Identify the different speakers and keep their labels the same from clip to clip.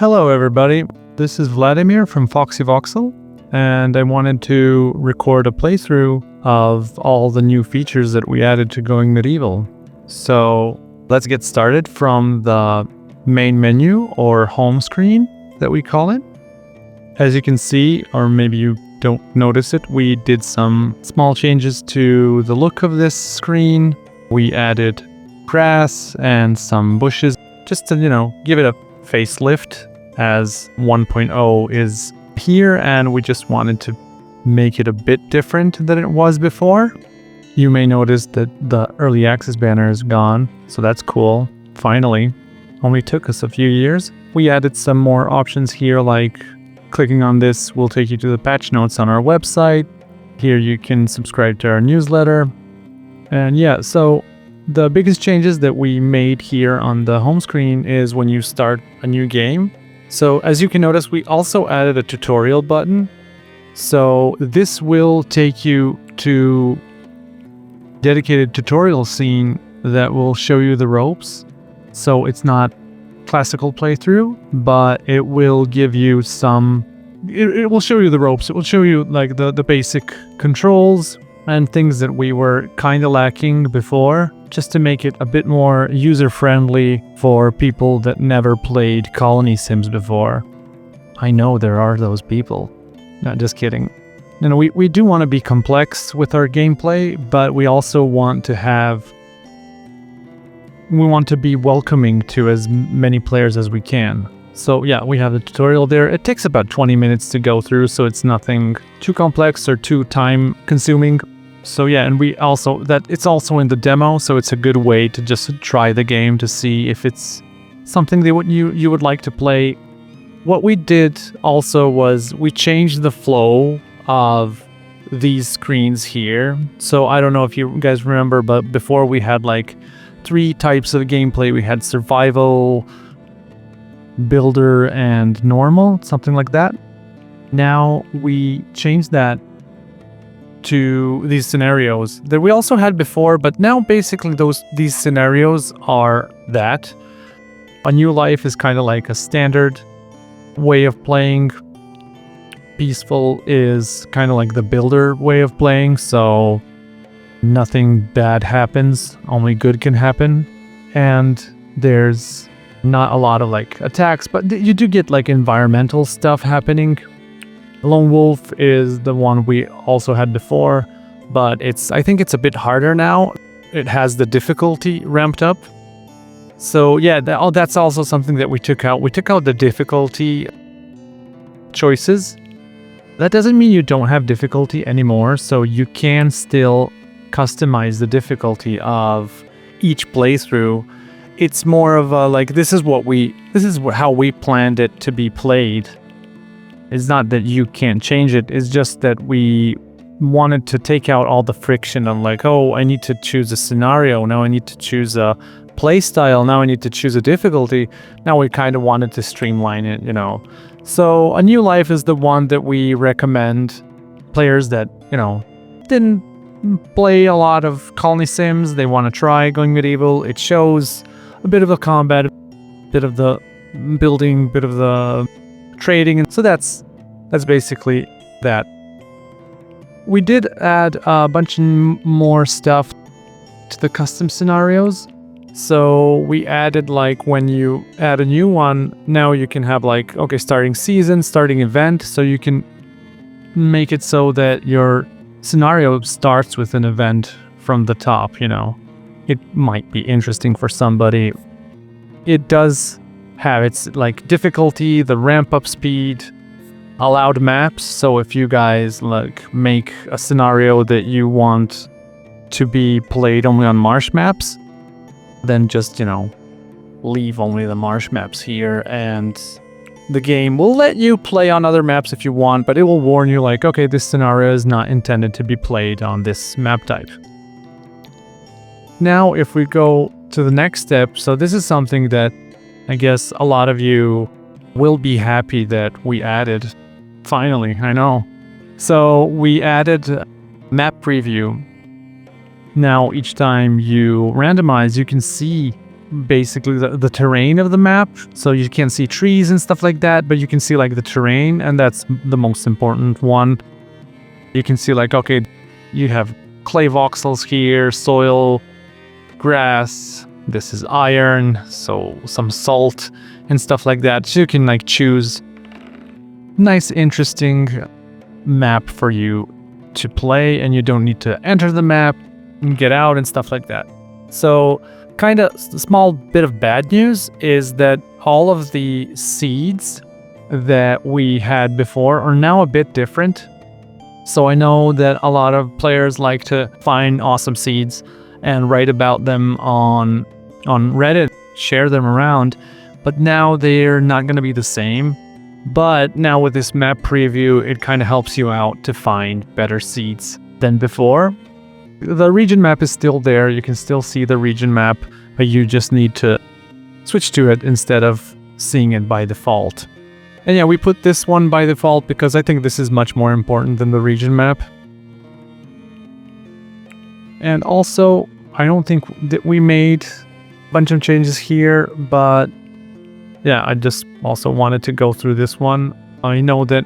Speaker 1: Hello everybody, this is Vladimir from Foxy Voxel, and I wanted to record a playthrough of all the new features that we added to Going Medieval. So let's get started from the main menu or home screen that we call it. As you can see, or maybe you don't notice it, we did some small changes to the look of this screen. We added grass and some bushes just to, give it a facelift, as 1.0 is here, and we just wanted to make it a bit different than it was before. You may notice that the early access banner is gone, so that's cool. Finally, only took us a few years. We added some more options here, like clicking on this will take you to the patch notes on our website. Here you can subscribe to our newsletter. And yeah, so the biggest changes that we made here on the home screen is when you start a new game. So as you can notice, we also added a tutorial button. So this will take you to dedicated tutorial scene that will show you the ropes. So it's not classical playthrough, but it will give you it will show you the ropes. It will show you like the basic controls and things that we were kind of lacking before, just to make it a bit more user-friendly for people that never played colony sims before. I know there are those people. Not just kidding. We do want to be complex with our gameplay, but we also want to be welcoming to as many players as we can. So yeah, we have the tutorial there. It takes about 20 minutes to go through, so it's nothing too complex or too time consuming. So yeah, and it's also in the demo, so it's a good way to just try the game to see if it's something that you would like to play. What we did also was we changed the flow of these screens here. So I don't know if you guys remember, but before we had like 3 types of gameplay. We had survival, builder, and normal, something like that. Now we changed that to these scenarios that we also had before, but now basically these scenarios are that. A new life is kind of like a standard way of playing. Peaceful is kind of like the builder way of playing, so nothing bad happens, only good can happen. And there's not a lot of like attacks, but you do get like environmental stuff happening. Lone Wolf is the one we also had before, but I think it's a bit harder now. It has the difficulty ramped up. So yeah, that's also something that we took out. We took out the difficulty choices. That doesn't mean you don't have difficulty anymore, so you can still customize the difficulty of each playthrough. It's more of a like, this is how we planned it to be played. It's not that you can't change it, it's just that we wanted to take out all the friction on like, oh, I need to choose a scenario, now I need to choose a play style, now I need to choose a difficulty. Now we kind of wanted to streamline it, So A New Life is the one that we recommend players that, didn't play a lot of colony sims, they want to try Going Medieval. It shows a bit of the combat, a bit of the building, a bit of the trading, and so that's basically that. We did add a bunch more stuff to the custom scenarios. So we added like when you add a new one, now you can have like, okay, starting season, starting event, so you can make it so that your scenario starts with an event from the top, It might be interesting for somebody. It does have its like difficulty, the ramp up speed, allowed maps. So if you guys like make a scenario that you want to be played only on marsh maps, then just, leave only the marsh maps here, and the game will let you play on other maps if you want, but it will warn you like, okay, this scenario is not intended to be played on this map type. Now, if we go to the next step, so this is something that I guess a lot of you will be happy that we added. Finally, I know. So we added map preview. Now, each time you randomize, you can see basically the terrain of the map. So you can't see trees and stuff like that, but you can see like the terrain, and that's the most important one. You can see like, okay, you have clay voxels here, soil, grass, this is iron, so some salt and stuff like that. So you can like choose nice, interesting map for you to play, and you don't need to enter the map and get out and stuff like that. So kind of a small bit of bad news is that all of the seeds that we had before are now a bit different. So I know that a lot of players like to find awesome seeds and write about them on Reddit, share them around, but now they're not going to be the same. But now with this map preview, it kind of helps you out to find better seeds than before. The region map is still there, you can still see the region map, but you just need to switch to it instead of seeing it by default. And yeah, we put this one by default because I think this is much more important than the region map. And also, I don't think that we made a bunch of changes here, but yeah, I just also wanted to go through this one. I know that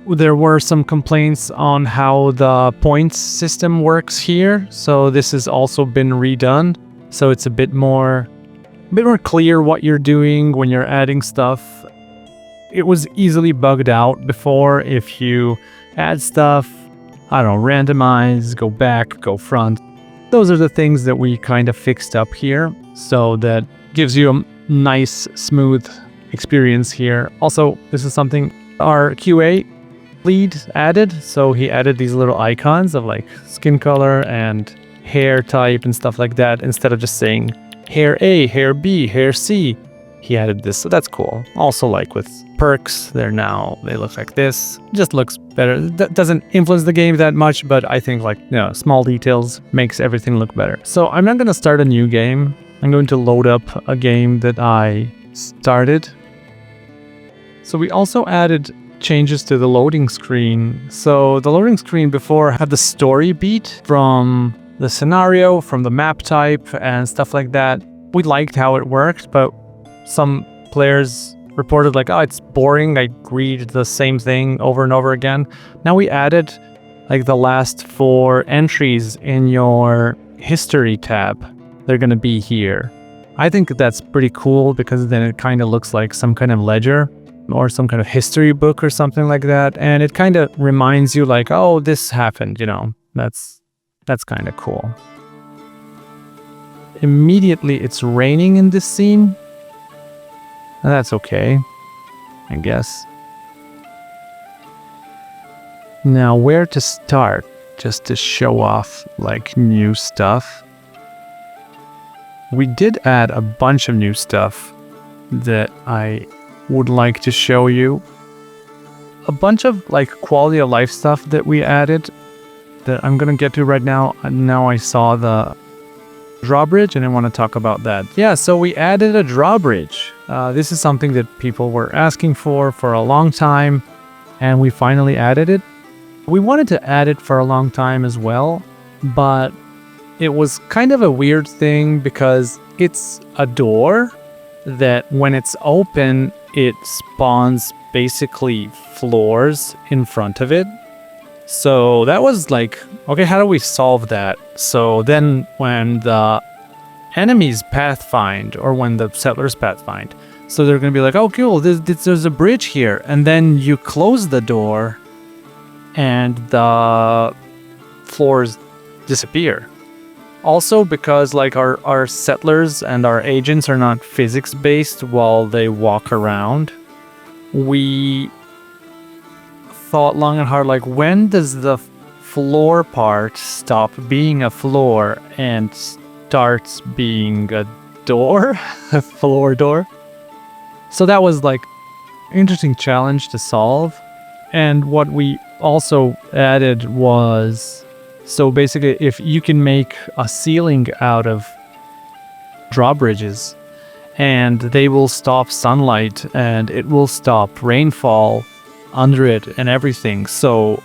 Speaker 1: there were some complaints on how the points system works here, so this has also been redone. So it's a bit more clear what you're doing when you're adding stuff. It was easily bugged out before. If you add stuff, I don't know, randomize, go back, go front. Those are the things that we kind of fixed up here, so that gives you a nice, smooth experience here. Also, this is something our QA lead added. So he added these little icons of like skin color and hair type and stuff like that. Instead of just saying hair A, hair B, hair C, he added this. So that's cool. Also, like with perks, they look like this. Just looks better. That doesn't influence the game that much, but I think like, small details makes everything look better. So I'm not going to start a new game. I'm going to load up a game that I started. So we also added changes to the loading screen. So the loading screen before had the story beat from the scenario, from the map type and stuff like that. We liked how it worked, but some players reported like, oh, it's boring. I read the same thing over and over again. Now we added like the last 4 entries in your history tab. They're going to be here. I think that's pretty cool because then it kind of looks like some kind of ledger or some kind of history book or something like that. And it kind of reminds you like, oh, this happened, that's kind of cool. Immediately it's raining in this scene. That's okay, I guess. Now where to start just to show off like new stuff? We did add a bunch of new stuff that I would like to show you. A bunch of like quality of life stuff that we added that I'm gonna get to right now. Now I saw the drawbridge and I want to talk about that. Yeah, so we added a drawbridge. This is something that people were asking for a long time, and we finally added it. We wanted to add it for a long time as well, but it was kind of a weird thing because it's a door that when it's open, it spawns basically floors in front of it. So that was like, okay, how do we solve that? So then when the enemies pathfind or when the settlers pathfind, so they're going to be like, oh, cool, there's a bridge here. And then you close the door and the floors disappear. Also, because like our settlers and our agents are not physics based while they walk around, we thought long and hard, like, when does the floor part stop being a floor and starts being a door? A floor door? So that was like an interesting challenge to solve. And what we also added was, so basically, if you can make a ceiling out of drawbridges, and they will stop sunlight and it will stop rainfall under it and everything. So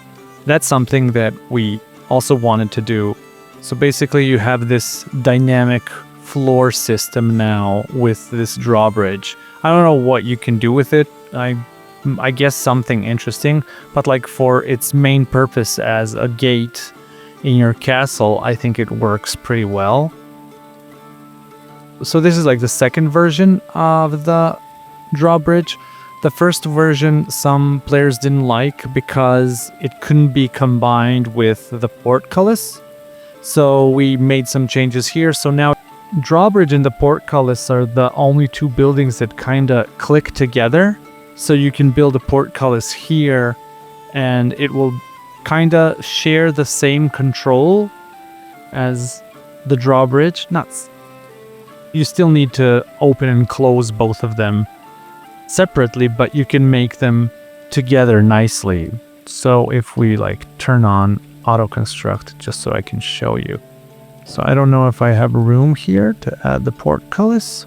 Speaker 1: that's something that we also wanted to do. So basically, you have this dynamic floor system now with this drawbridge. I don't know what you can do with it. I guess something interesting, but like for its main purpose as a gate in your castle, I think it works pretty well. So this is like the second version of the drawbridge. The first version some players didn't like because it couldn't be combined with the portcullis. So we made some changes here. So now drawbridge and the portcullis are the only two buildings that kind of click together. So you can build a portcullis here and it will kind of share the same control as the drawbridge. You still need to open and close both of them separately, but you can make them together nicely. So if we like turn on auto construct, just so I can show you. So I don't know if I have room here to add the portcullis.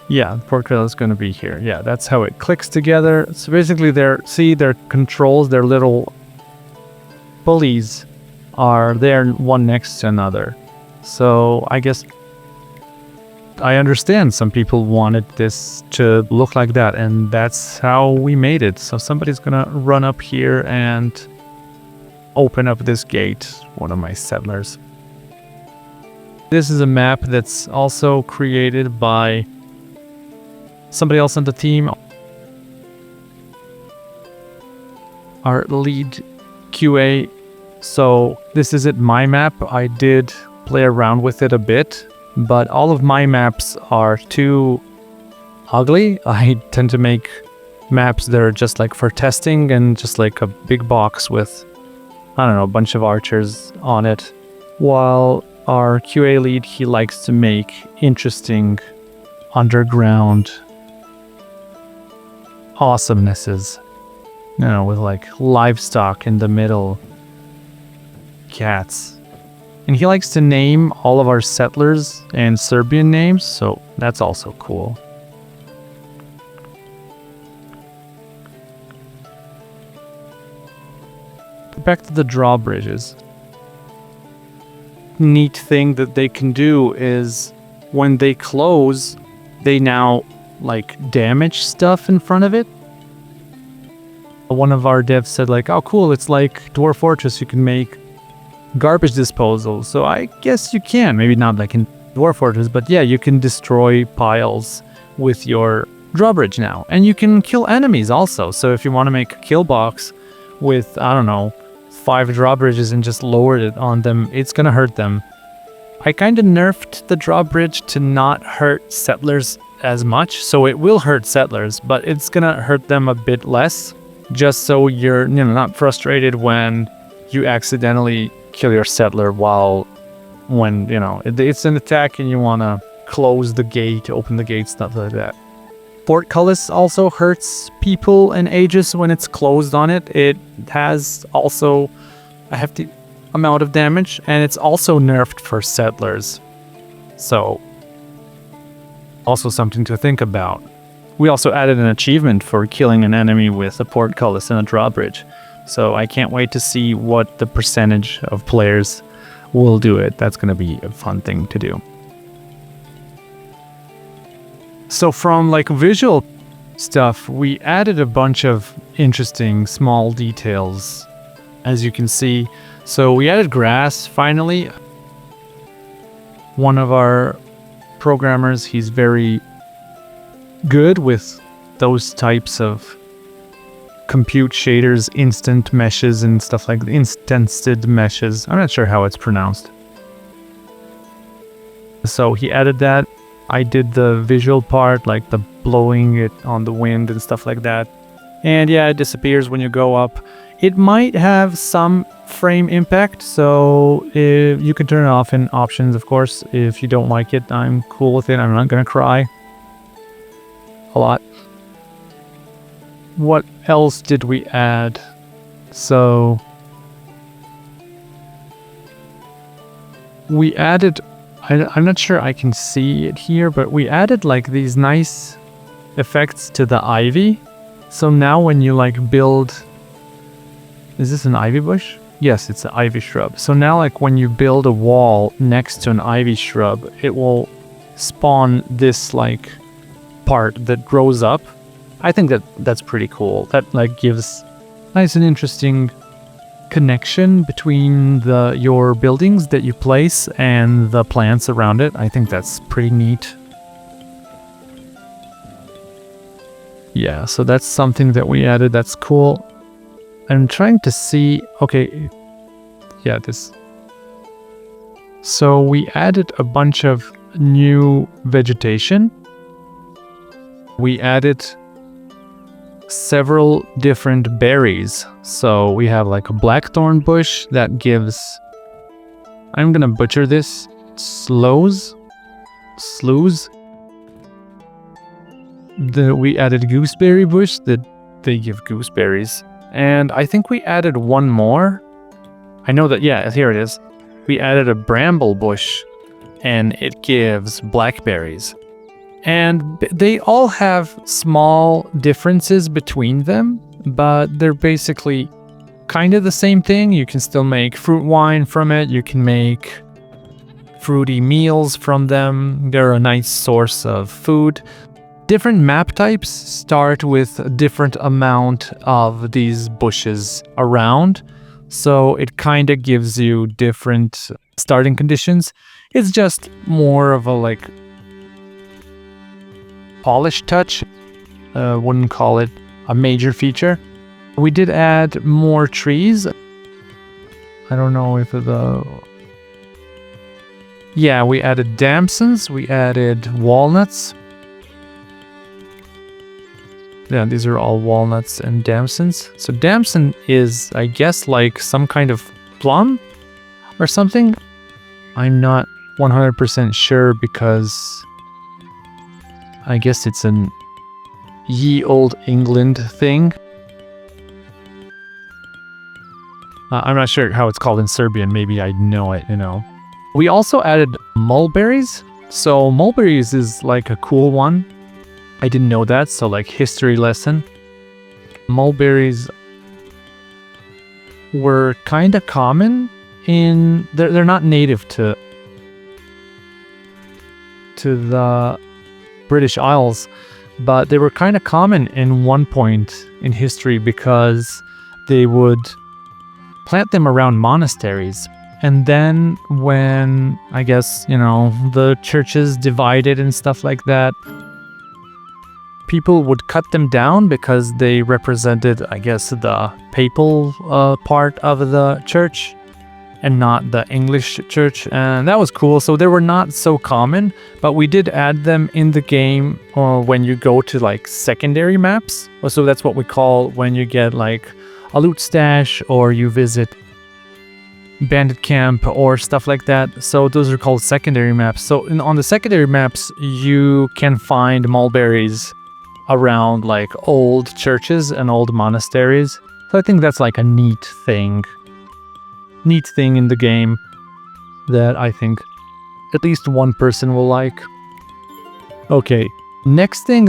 Speaker 1: Yeah, the portcullis is going to be here. Yeah, that's how it clicks together. So basically their controls, their little pulleys are there one next to another. So I guess I understand some people wanted this to look like that, and that's how we made it. So somebody's gonna run up here and open up this gate, one of my settlers. This is a map that's also created by somebody else on the team. Our lead QA. So this isn't my map. I did play around with it a bit, but all of my maps are too ugly. I tend to make maps that are just like for testing and just like a big box with, I don't know, a bunch of archers on it. While our QA lead, he likes to make interesting underground awesomenesses, you know, with like livestock in the middle, cats. And he likes to name all of our settlers and Serbian names, so that's also cool. Back to the drawbridges. Neat thing that they can do is when they close, they now like damage stuff in front of it. One of our devs said like, oh cool, it's like Dwarf Fortress, you can make garbage disposal. So I guess you can, maybe not like in Dwarf Fortress, but yeah, you can destroy piles with your drawbridge now. And you can kill enemies also. So if you want to make a kill box with, I don't know, 5 drawbridges and just lower it on them, it's gonna hurt them. I kind of nerfed the drawbridge to not hurt settlers as much. So it will hurt settlers, but it's gonna hurt them a bit less. Just so you're, not frustrated when you accidentally kill your settler when it's an attack and you want to close the gate, open the gate, stuff like that. Portcullis also hurts people and Aegis when it's closed on it. It has also a hefty amount of damage, and it's also nerfed for settlers. So also something to think about. We also added an achievement for killing an enemy with a portcullis and a drawbridge. So I can't wait to see what the percentage of players will do it. That's going to be a fun thing to do. So from like visual stuff, we added a bunch of interesting small details, as you can see. So we added grass finally. One of our programmers, he's very good with those types of compute shaders, instant meshes and stuff like instanced meshes. I'm not sure how it's pronounced. So he added that. I did the visual part, like the blowing it on the wind and stuff like that. And yeah, it disappears when you go up. It might have some frame impact, so if you can turn it off in options, of course. If you don't like it, I'm cool with it. I'm not gonna cry a lot. What else did we add? So we added, I'm not sure I can see it here, but we added like these nice effects to the ivy. So now when you like build, is this an ivy bush? Yes, it's an ivy shrub. So now like when you build a wall next to an ivy shrub, it will spawn this like part that grows up. I think that's pretty cool. That like gives nice and interesting connection between your buildings that you place and the plants around it. I think that's pretty neat. Yeah, so that's something that we added. That's cool. I'm trying to see. Okay, yeah, this. So we added a bunch of new vegetation. We added several different berries. So we have like a blackthorn bush that gives, I'm gonna butcher this, sloes. We added gooseberry bush that they give gooseberries. And I think we added one more. I know that, yeah, here it is. We added a bramble bush and it gives blackberries. And they all have small differences between them, but they're basically kind of the same thing. You can still make fruit wine from it. You can make fruity meals from them. They're a nice source of food. Different map types start with a different amount of these bushes around, so it kind of gives you different starting conditions. It's just more of a like polished touch. Wouldn't call it a major feature. We did add more trees. I don't know if yeah, we added damsons, we added walnuts. Yeah, these are all walnuts and damsons. So damson is, I guess, like some kind of plum or something. I'm not 100% sure because I guess it's an ye old England thing. I'm not sure how it's called in Serbian. Maybe I know it, you know. We also added mulberries. So mulberries is like a cool one. I didn't know that, so like history lesson. Mulberries were kind of common in... They're not native to the British Isles, but they were kind of common in one point in history because they would plant them around monasteries. And then when, I guess, you know, the churches divided and stuff like that, people would cut them down because they represented, I guess, the papal part of the church and not the English church. And that was cool. So they were not so common, but we did add them in the game when you go to like secondary maps. So that's what we call when you get like a loot stash or you visit bandit camp or stuff like that. So those are called secondary maps. So on the secondary maps, you can find mulberries around like old churches and old monasteries. So I think that's like a neat thing in the game that I think at least one person will like. Okay, next thing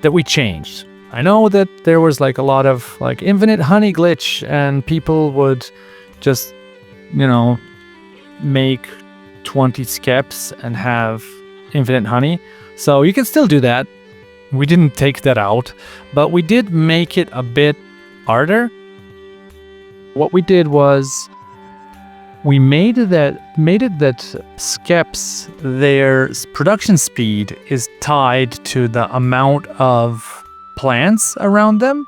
Speaker 1: that we changed. I know that there was like a lot of like infinite honey glitch and people would just, you know, make 20 skeps and have infinite honey. So you can still do that. We didn't take that out, but we did make it a bit harder. What we did was we made it that skeps, their production speed is tied to the amount of plants around them.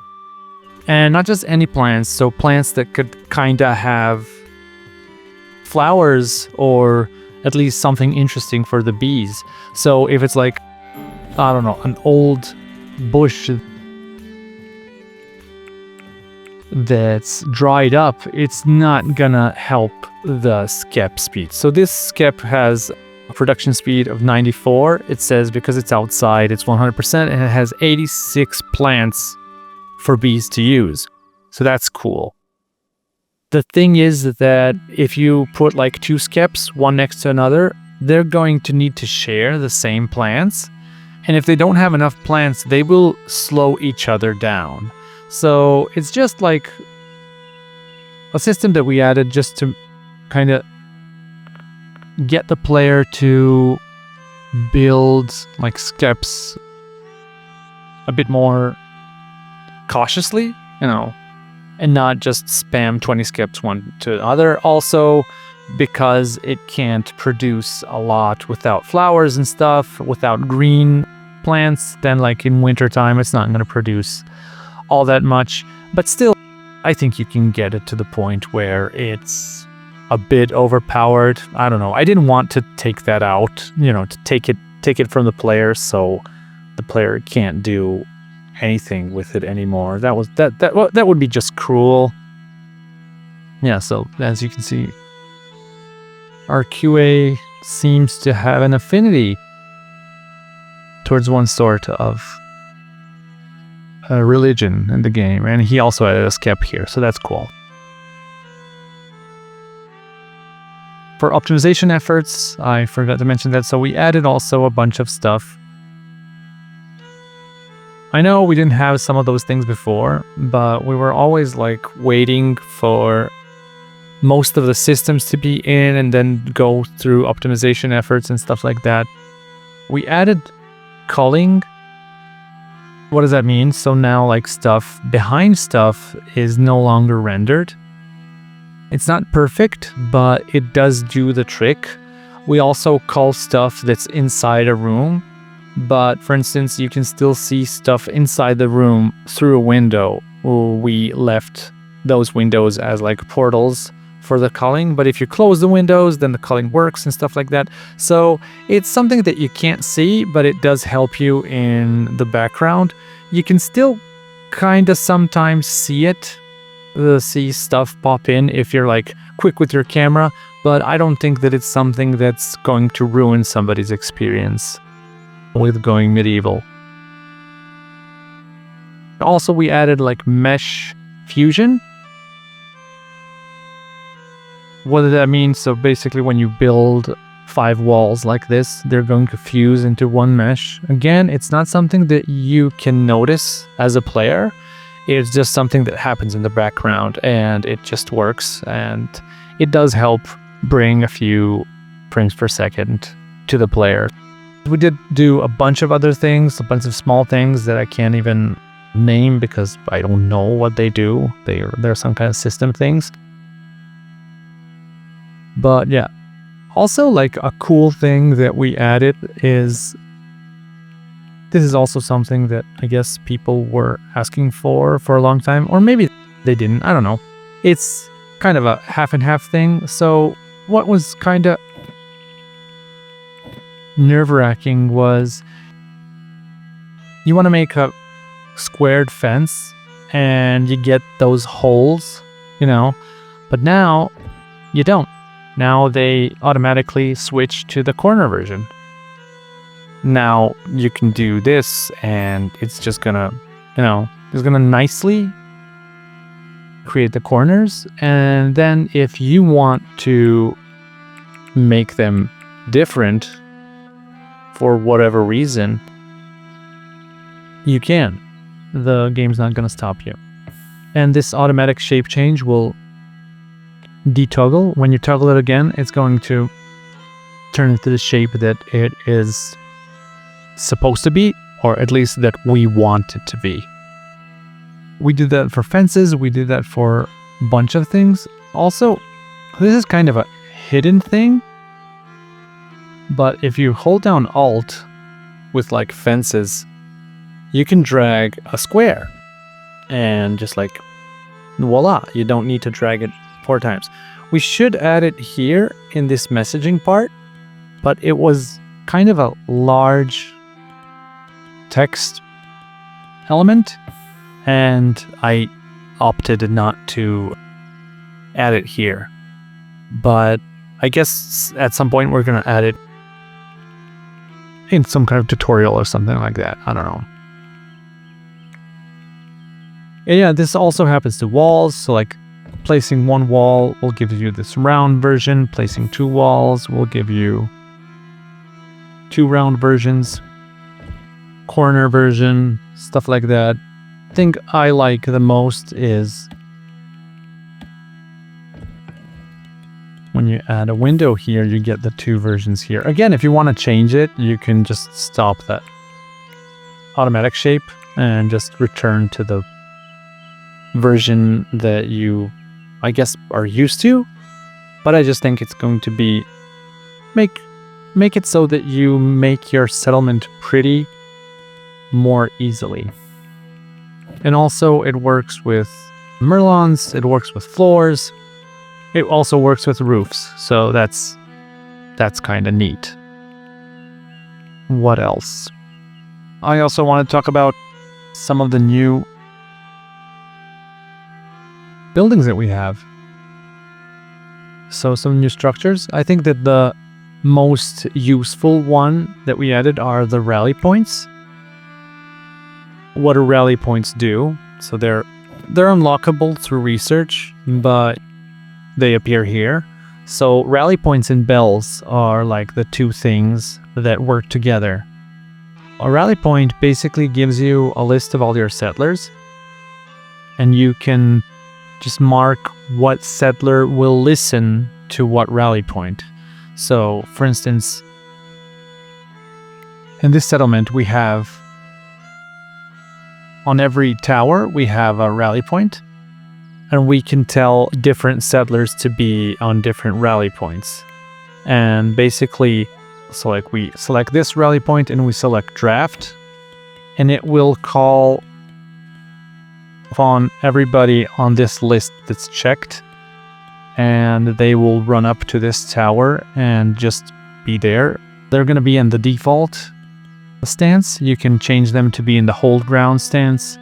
Speaker 1: And not just any plants, so plants that could kind of have flowers or at least something interesting for the bees. So if it's like, I don't know, an old bush that's dried up, it's not gonna help the skep speed. So this skep has a production speed of 94. It says because it's outside, it's 100%, and it has 86 plants for bees to use. So that's cool. The thing is that if you put like two skeps, one next to another, they're going to need to share the same plants. And if they don't have enough plants, they will slow each other down. So it's just like a system that we added just to kind of get the player to build like skeps a bit more cautiously, you know, and not just spam 20 skeps one to the other. Also, because it can't produce a lot without flowers and stuff, without green plants, then like in wintertime, it's not going to produce all that much. But still, I think you can get it to the point where it's a bit overpowered. I don't know. I didn't want to take that out, you know, to take it from the player, so the player can't do anything with it anymore. That would be just cruel. Yeah, so as you can see, our QA seems to have an affinity towards one sort of a religion in the game, and he also added a skep here, so that's cool. For optimization efforts, I forgot to mention that, so we added also a bunch of stuff. I know we didn't have some of those things before, but we were always like waiting for most of the systems to be in and then go through optimization efforts and stuff like that. We added culling. What does that mean? So now like stuff behind stuff is no longer rendered. It's not perfect, but it does do the trick. We also cull stuff that's inside a room, but for instance, you can still see stuff inside the room through a window. We left those windows as like portals for the culling, but if you close the windows, then the culling works and stuff like that. So it's something that you can't see, but it does help you in the background. You can still kind of sometimes see it, see stuff pop in if you're like quick with your camera, but I don't think that it's something that's going to ruin somebody's experience with going medieval. Also, we added like mesh fusion. What does that mean? So basically when you build 5 walls like this, they're going to fuse into one mesh. Again, it's not something that you can notice as a player. It's just something that happens in the background and it just works, and it does help bring a few frames per second to the player. We did do a bunch of other things, a bunch of small things that I can't even name because I don't know what they do. They're some kind of system things. But yeah, also like a cool thing that we added is, this is also something that I guess people were asking for a long time, or maybe they didn't, I don't know. It's kind of a half and half thing. So what was kind of nerve-wracking was you want to make a squared fence and you get those holes, you know, but now you don't. Now they automatically switch to the corner version. Now you can do this and it's just gonna, you know, it's gonna nicely create the corners. And then if you want to make them different for whatever reason, you can. The game's not gonna stop you. And this automatic shape change will detoggle. When you toggle it again, it's going to turn into the shape that it is supposed to be, or at least that we want it to be. We do that for fences, we do that for a bunch of things. Also, this is kind of a hidden thing, but if you hold down Alt with like fences, you can drag a square and just like voila, you don't need to drag it 4 times. We should add it here in this messaging part, but it was kind of a large text element and I opted not to add it here. But I guess at some point we're gonna add it in some kind of tutorial or something like that. I don't know. And yeah, this also happens to walls. So like placing 1 wall will give you this round version. Placing 2 walls will give you 2 round versions. Corner version, stuff like that. The thing I like the most is When you add a window here, you get the 2 versions here. Again, if you want to change it, you can just stop that automatic shape and just return to the version that you, I guess, are used to. But I just think it's going to be make it so that you make your settlement pretty more easily. And also it works with merlons, it works with floors, it also works with roofs, so that's kind of neat. What else? I also want to talk about some of the new buildings that we have. So some new structures. I think that the most useful one that we added are the rally points. What do rally points do? So they're unlockable through research, but they appear here. So rally points and bells are like the 2 things that work together. A rally point basically gives you a list of all your settlers, and you can just mark what settler will listen to what rally point. So, for instance, in this settlement we have, on every tower we have a rally point, and we can tell different settlers to be on different rally points. And basically, so like we select this rally point and we select draft, and it will call upon everybody on this list that's checked, and they will run up to this tower and just be there. They're going to be in the default stance. You can change them to be in the hold ground stance.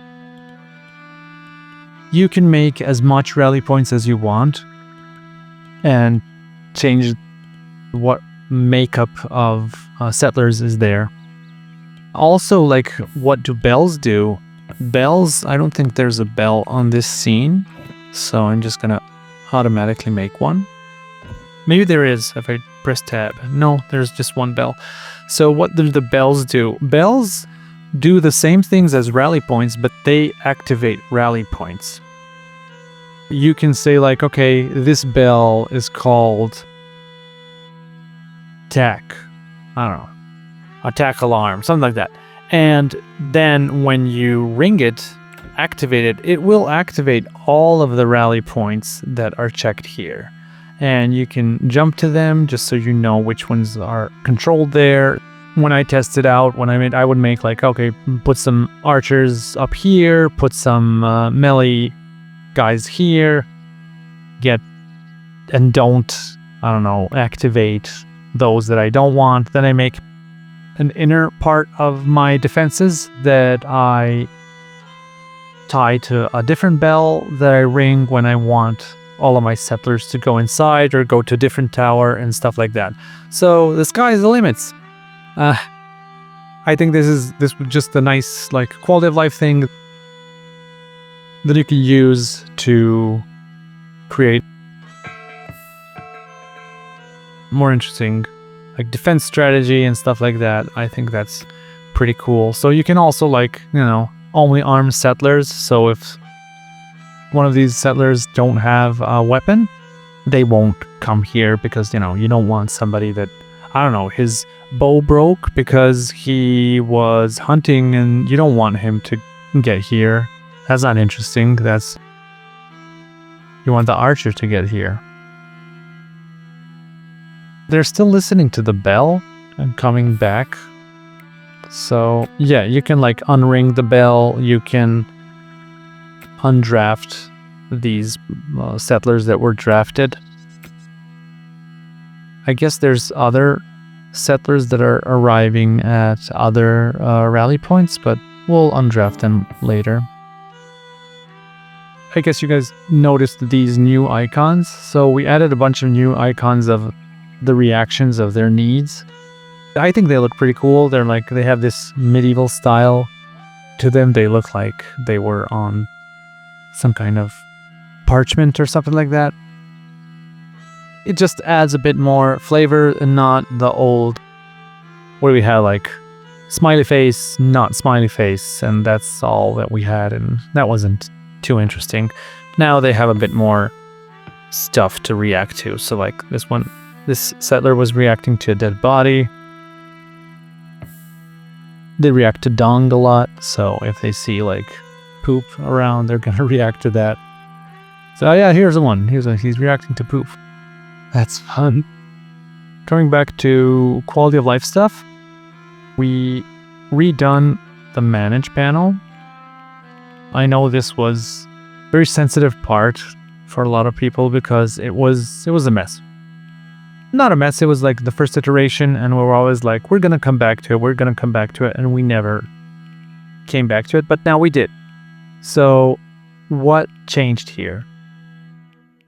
Speaker 1: You can make as much rally points as you want and change what makeup of settlers is there. Also, like, what do bells do? Bells, I don't think there's a bell on this scene, so I'm just gonna automatically make one. Maybe there is if I press tab. No, there's just one bell. So what do the bells do? Bells do the same things as rally points, but they activate rally points. You can say like, okay, this bell is called attack. I don't know. Attack alarm, something like that. And then when you ring it, activate it, it will activate all of the rally points that are checked here. And you can jump to them just so you know which ones are controlled there. When I test it out, I would make like, okay, put some archers up here, put some melee guys here, and don't, I don't know, activate those that I don't want. Then I make an inner part of my defenses that I tie to a different bell that I ring when I want all of my settlers to go inside or go to a different tower and stuff like that. So the sky's the limits. I think this was just a nice like quality of life thing that you can use to create more interesting like defense strategy and stuff like that. I think that's pretty cool. So you can also like, you know, only arm settlers. So if one of these settlers don't have a weapon, they won't come here because, you know, you don't want somebody that, I don't know, his bow broke because he was hunting and you don't want him to get here. That's not interesting. You want the archer to get here. They're still listening to the bell and coming back. So yeah, you can like unring the bell. You can undraft these settlers that were drafted. I guess there's other settlers that are arriving at other rally points, but we'll undraft them later. I guess you guys noticed these new icons. So we added a bunch of new icons of the reactions of their needs. I think they look pretty cool. They're like, they have this medieval style to them. They look like they were on some kind of parchment or something like that. It just adds a bit more flavor and not the old, where we had like smiley face, not smiley face, and that's all that we had, and that wasn't too interesting. Now they have a bit more stuff to react to. So like this settler was reacting to a dead body. They react to dung a lot, so if they see like poop around, they're gonna react to that. So yeah, here's the one. He's reacting to poop. That's fun. Coming back to quality of life stuff, we redone the manage panel. I know this was a very sensitive part for a lot of people because it was a mess. Not a mess, it was like the first iteration, and we were always like, we're gonna come back to it, and we never came back to it, but now we did. So what changed here?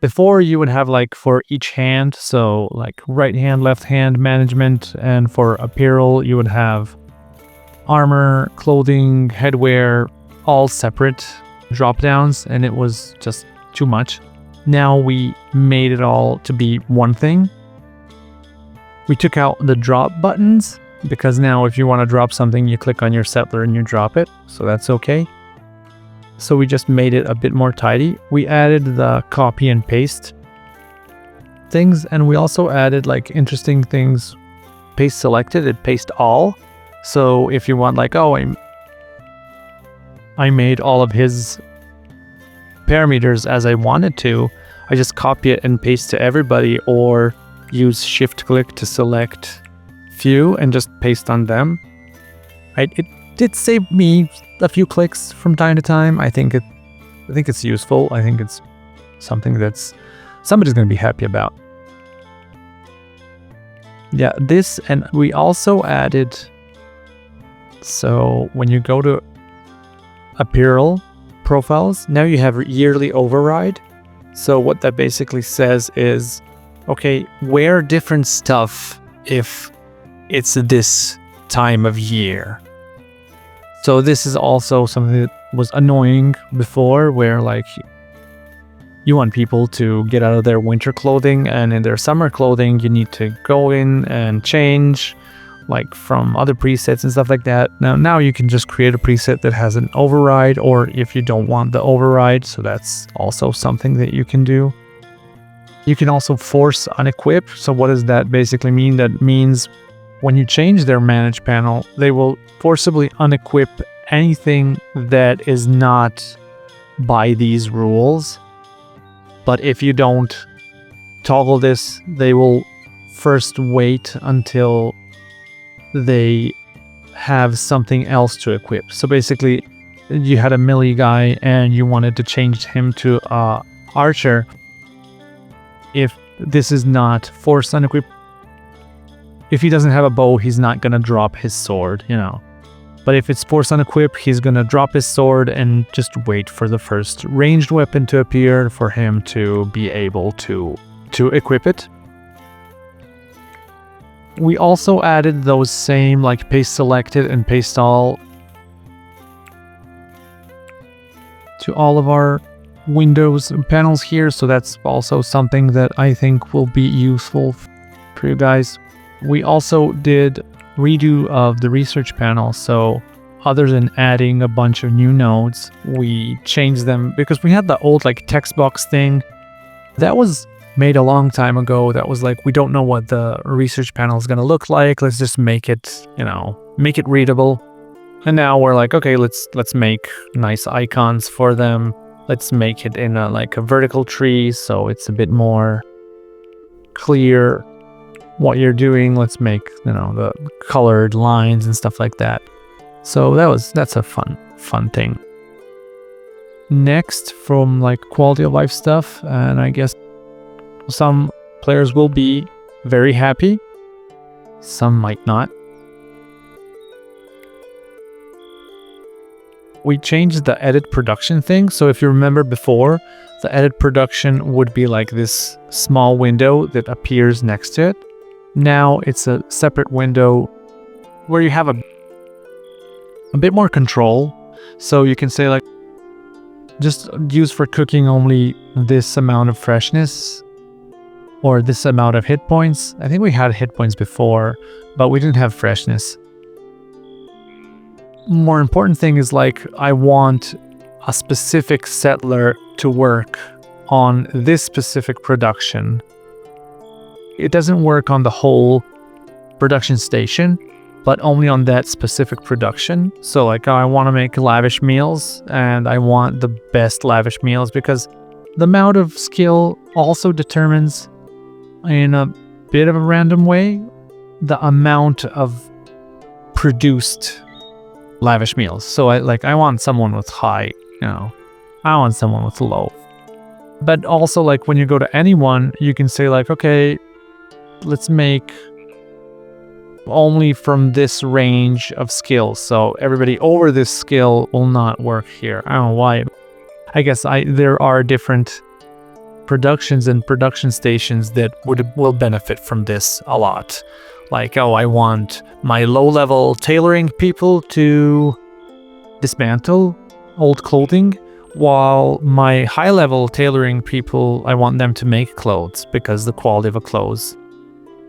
Speaker 1: Before you would have like for each hand, so like right hand, left hand management, and for apparel you would have armor, clothing, headwear, all separate drop downs, and it was just too much. Now we made it all to be one thing. We took out the drop buttons because now if you want to drop something, you click on your settler and you drop it, so that's okay. So we just made it a bit more tidy. We added the copy and paste things, and we also added like interesting things. Paste selected, it paste all. So if you want like, oh, I made all of his parameters as I wanted to, I just copy it and paste to everybody, or use shift click to select few and just paste on them. It did save me a few clicks from time to time. I think it's useful. I think it's something that's somebody's going to be happy about. Yeah, this, and we also added, so when you go to apparel profiles, now you have yearly override. So what that basically says is, okay, wear different stuff if it's this time of year. So this is also something that was annoying before, where like you want people to get out of their winter clothing, and in their summer clothing you need to go in and change like from other presets and stuff like that. Now you can just create a preset that has an override, or if you don't want the override, so that's also something that you can do. You can also force unequip. So what does that basically mean? That means when you change their manage panel, they will forcibly unequip anything that is not by these rules. But if you don't toggle this, they will first wait until they have something else to equip. So basically, you had a melee guy and you wanted to change him to archer. If this is not forced unequip, if he doesn't have a bow, he's not gonna drop his sword, you know. But if it's forced unequip, he's gonna drop his sword and just wait for the first ranged weapon to appear for him to be able to equip it. We also added those same like paste selected and paste all to all of our windows and panels here, so that's also something that I think will be useful for you guys. We also did redo of the research panel, so other than adding a bunch of new nodes, we changed them because we had the old like text box thing that was made a long time ago. That was like, we don't know what the research panel is going to look like, let's just make it, you know, make it readable. And now we're like, okay, let's make nice icons for them. Let's make it in a vertical tree, so it's a bit more clear what you're doing. Let's make, you know, the colored lines and stuff like that. So that's a fun thing. Next, from like quality of life stuff, and I guess some players will be very happy, some might not. We changed the edit production thing. So if you remember before, the edit production would be like this small window that appears next to it. Now it's a separate window where you have a bit more control. So you can say like, just use for cooking only this amount of freshness or this amount of hit points. I think we had hit points before, but we didn't have freshness. More important thing is like, I want a specific settler to work on this specific production. It doesn't work on the whole production station, but only on that specific production. So like I want to make lavish meals, and I want the best lavish meals because the amount of skill also determines, in a bit of a random way, the amount of produced lavish meals. So I want someone with high, I want someone with low. But also like when you go to anyone, you can say like, okay, let's make only from this range of skills. So everybody over this skill will not work here. I don't know why. I guess there are different productions and production stations that will benefit from this a lot. Like, oh, I want my low-level tailoring people to dismantle old clothing, while my high-level tailoring people, I want them to make clothes, because the quality of a clothes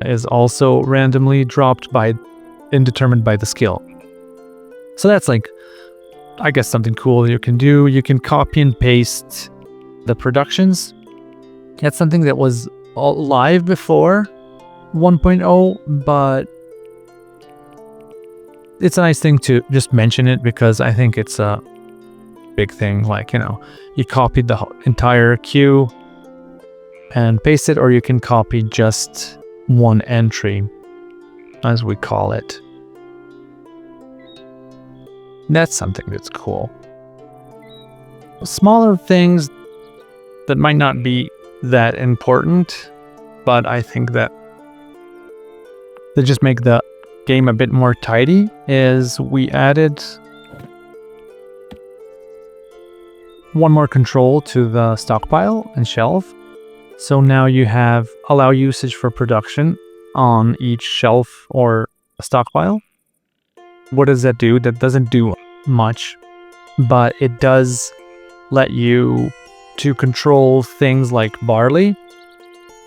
Speaker 1: is also randomly dropped and determined by the skill. So that's like, I guess, something cool you can do. You can copy and paste the productions. That's something that was live before 1.0, but it's a nice thing to just mention it because I think it's a big thing. Like, you copied the entire queue and paste it, or you can copy just one entry, as we call it. That's something that's cool. Smaller things that might not be that important, but I think that they just make the game a bit more tidy, is we added one more control to the stockpile and shelf. So now you have allow usage for production on each shelf or stockpile. What does that do? That doesn't do much, but it does let you to control things like barley,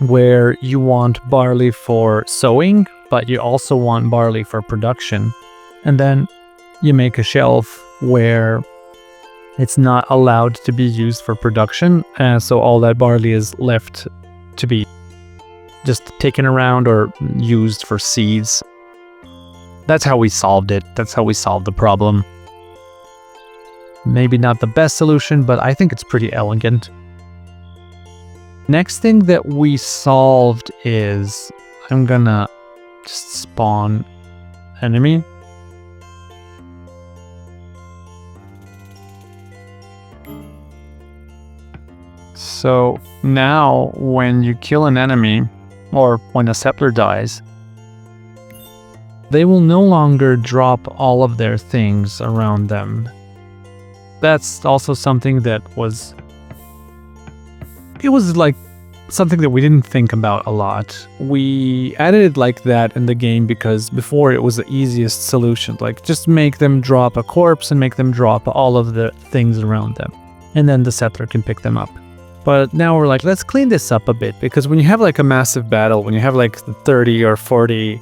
Speaker 1: where you want barley for sowing, but you also want barley for production. And then you make a shelf where it's not allowed to be used for production, and so all that barley is left to be just taken around or used for seeds. That's how we solved it. That's how we solved the problem. Maybe not the best solution, but I think it's pretty elegant. Next thing that we solved is, I'm gonna just spawn enemy. So now when you kill an enemy, or when a settler dies, they will no longer drop all of their things around them. That's also something that was... It was like something that we didn't think about a lot. We added it like that in the game because before it was the easiest solution. Like, just make them drop a corpse and make them drop all of the things around them, and then the settler can pick them up. But now we're like, let's clean this up a bit, because when you have like a massive battle, when you have like 30 or 40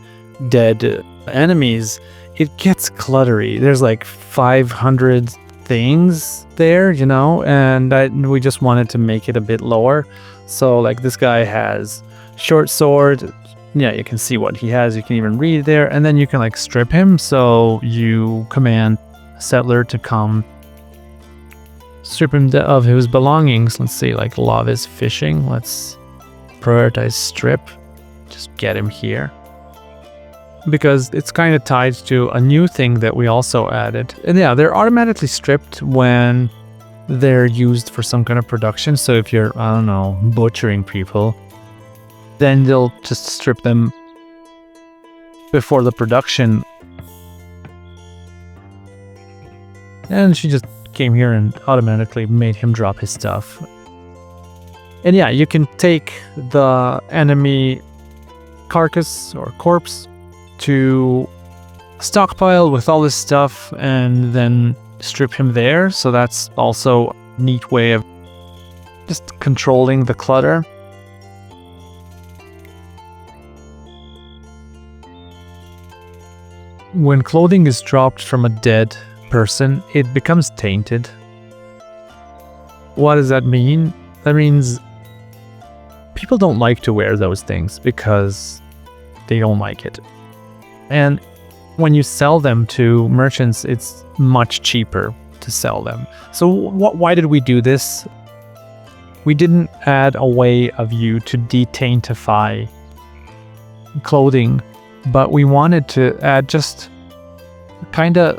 Speaker 1: dead enemies, it gets cluttery. There's like 500 things there, and we just wanted to make it a bit lower. So like this guy has short sword. Yeah, you can see what he has. You can even read there, and then you can like strip him. So you command settler to come strip him of his belongings. Let's see, like love is fishing. Let's prioritize strip. Just get him here, because it's kind of tied to a new thing that we also added. And yeah, they're automatically stripped when they're used for some kind of production. So if you're, I don't know, butchering people, then they'll just strip them before the production. And she just came here and automatically made him drop his stuff. And yeah, you can take the enemy carcass or corpse to stockpile with all this stuff and then strip him there. So that's also a neat way of just controlling the clutter. When clothing is dropped from a dead person, it becomes tainted. What does that mean? that means people don't like to wear those things because they don't like it. And when you sell them to merchants, it's much cheaper to sell them. So why did we do this? We didn't add a way of you to detaintify clothing, but we wanted to add just kind of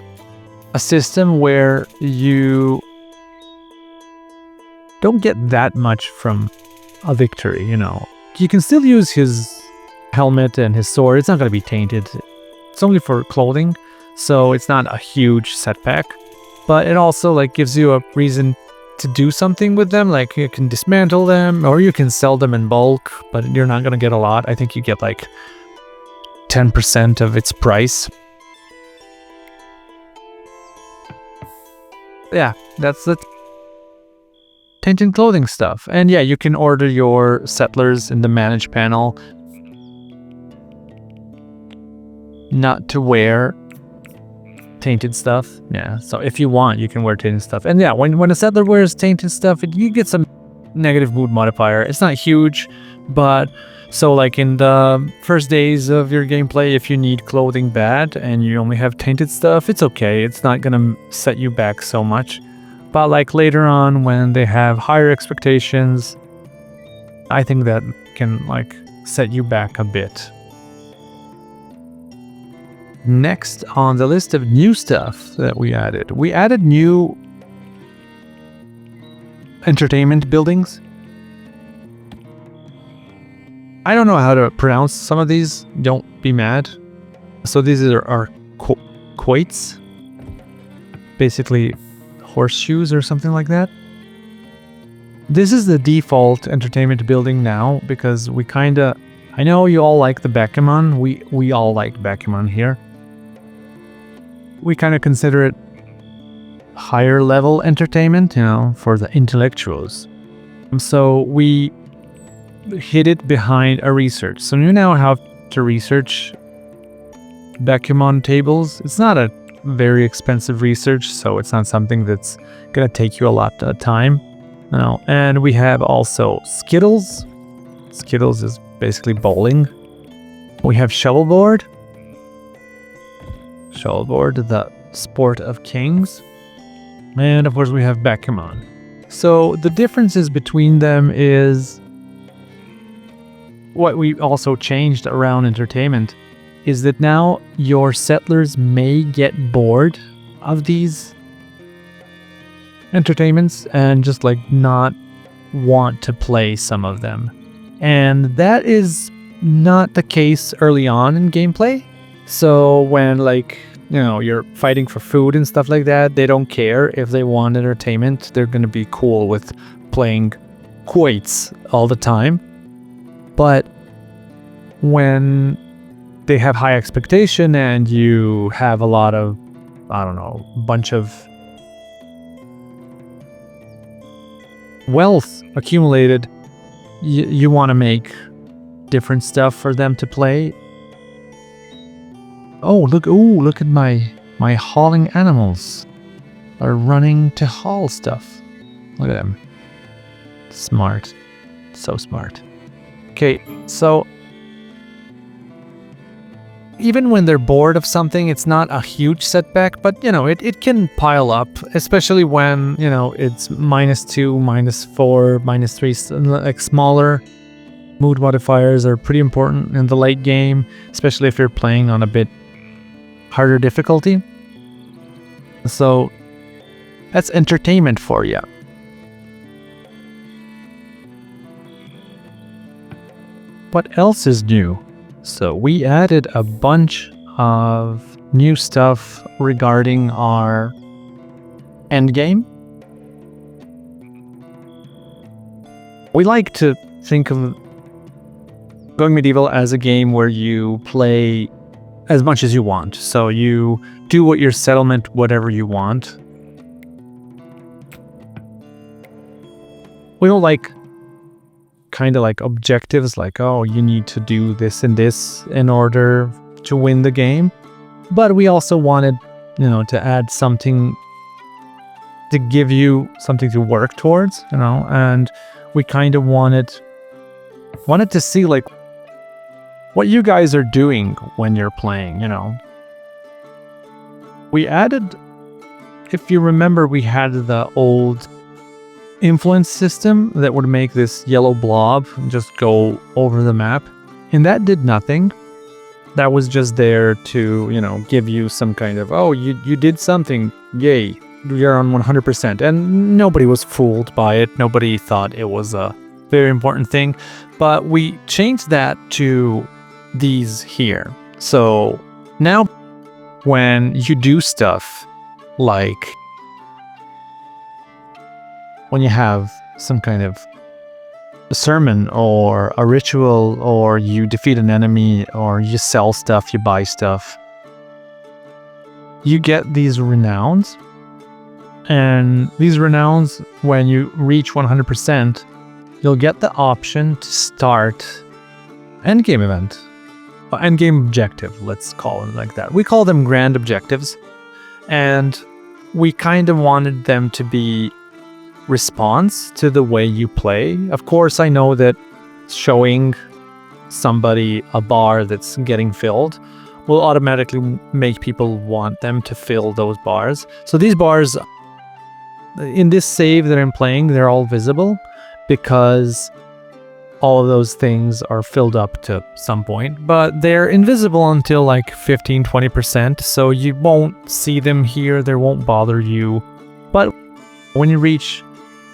Speaker 1: a system where you don't get that much from a victory, you know. You can still use his helmet and his sword. It's not going to be tainted. It's only for clothing, so it's not a huge setback. But it also like gives you a reason to do something with them. Like you can dismantle them, or you can sell them in bulk, but you're not going to get a lot. I think you get like 10% of its price. Yeah, that's the Tainted clothing stuff. And yeah, you can order your settlers in the manage panel not to wear tainted stuff. Yeah, so if you want, you can wear tainted stuff. And yeah, when a settler wears tainted stuff, you get some negative mood modifier. It's not huge, but so like in the first days of your gameplay, if you need clothing bad and you only have tainted stuff, it's okay. It's not gonna set you back so much. But like later on, when they have higher expectations, I think that can like set you back a bit. Next on the list of new stuff that we added new entertainment buildings. I don't know how to pronounce some of these, don't be mad. So these are our quoits, basically horseshoes or something like that. This is the default entertainment building now because we kinda, I know you all like the backgammon, we all like backgammon here. We kind of consider it higher level entertainment, you know, for the intellectuals. So we hid it behind a research. So you now have to research backgammon tables. It's not a very expensive research, so it's not something that's gonna take you a lot of time. No. And we have also Skittles. Skittles is basically bowling. We have Shovelboard. Shovelboard, the sport of kings. And of course we have backgammon. So the differences between them is what we also changed around entertainment is that now your settlers may get bored of these entertainments and just like not want to play some of them. And that is not the case early on in gameplay. So when like, you know, you're fighting for food and stuff like that, they don't care if they want entertainment. They're going to be cool with playing quoits all the time. But when they have high expectation and you have a lot of, I don't know, bunch of wealth accumulated, you want to make different stuff for them to play. Look at my hauling animals are running to haul stuff. Look at them. Smart. So smart. Okay, so even when they're bored of something, it's not a huge setback, but you know, it can pile up, especially when, you know, it's -2, -4, -3, like smaller mood modifiers are pretty important in the late game, especially if you're playing on a bit harder difficulty. So that's entertainment for you. What else is new? So we added a bunch of new stuff regarding our endgame. We like to think of Going Medieval as a game where you play as much as you want. So you do what your settlement, whatever you want. We don't like kind of like objectives like, oh, you need to do this and this in order to win the game. But we also wanted, you know, to add something to give you something to work towards, you know, and we kind of wanted to see like what you guys are doing when you're playing, you know. We added, if you remember, we had the old influence system that would make this yellow blob just go over the map, and that did nothing. That was just there to, you know, give you some kind of, oh, you did something, yay, you're on 100%. And nobody was fooled by it. Nobody thought it was a very important thing. But we changed that to these here. So now when you do stuff like when you have some kind of a sermon or a ritual, or you defeat an enemy, or you sell stuff, you buy stuff, you get these renowns. And these renowns, when you reach 100%, you'll get the option to start endgame event. Endgame objective, let's call it like that. We call them grand objectives. And we kind of wanted them to be response to the way you play. Of course, I know that showing somebody a bar that's getting filled will automatically make people want them to fill those bars. So these bars in this save that I'm playing, they're all visible because all of those things are filled up to some point, but they're invisible until like 15-20%, so you won't see them here, they won't bother you. But when you reach,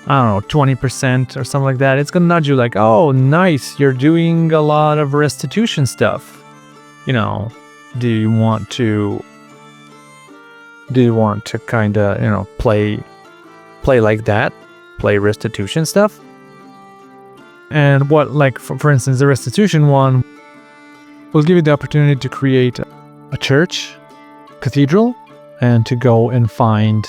Speaker 1: I don't know, 20% or something like that, it's gonna nudge you like, oh, nice, you're doing a lot of restitution stuff. You know, do you want to kind of, you know, play like that, play restitution stuff? And what, like, for instance, the restitution one will give you the opportunity to create a church, cathedral, and to go and find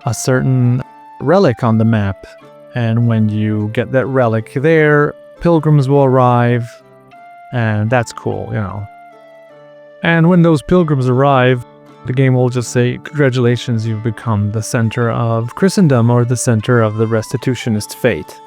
Speaker 1: a certain relic on the map. And when you get that relic there, pilgrims will arrive, and that's cool, you know. And when those pilgrims arrive, the game will just say, congratulations, you've become the center of Christendom, or the center of the restitutionist faith.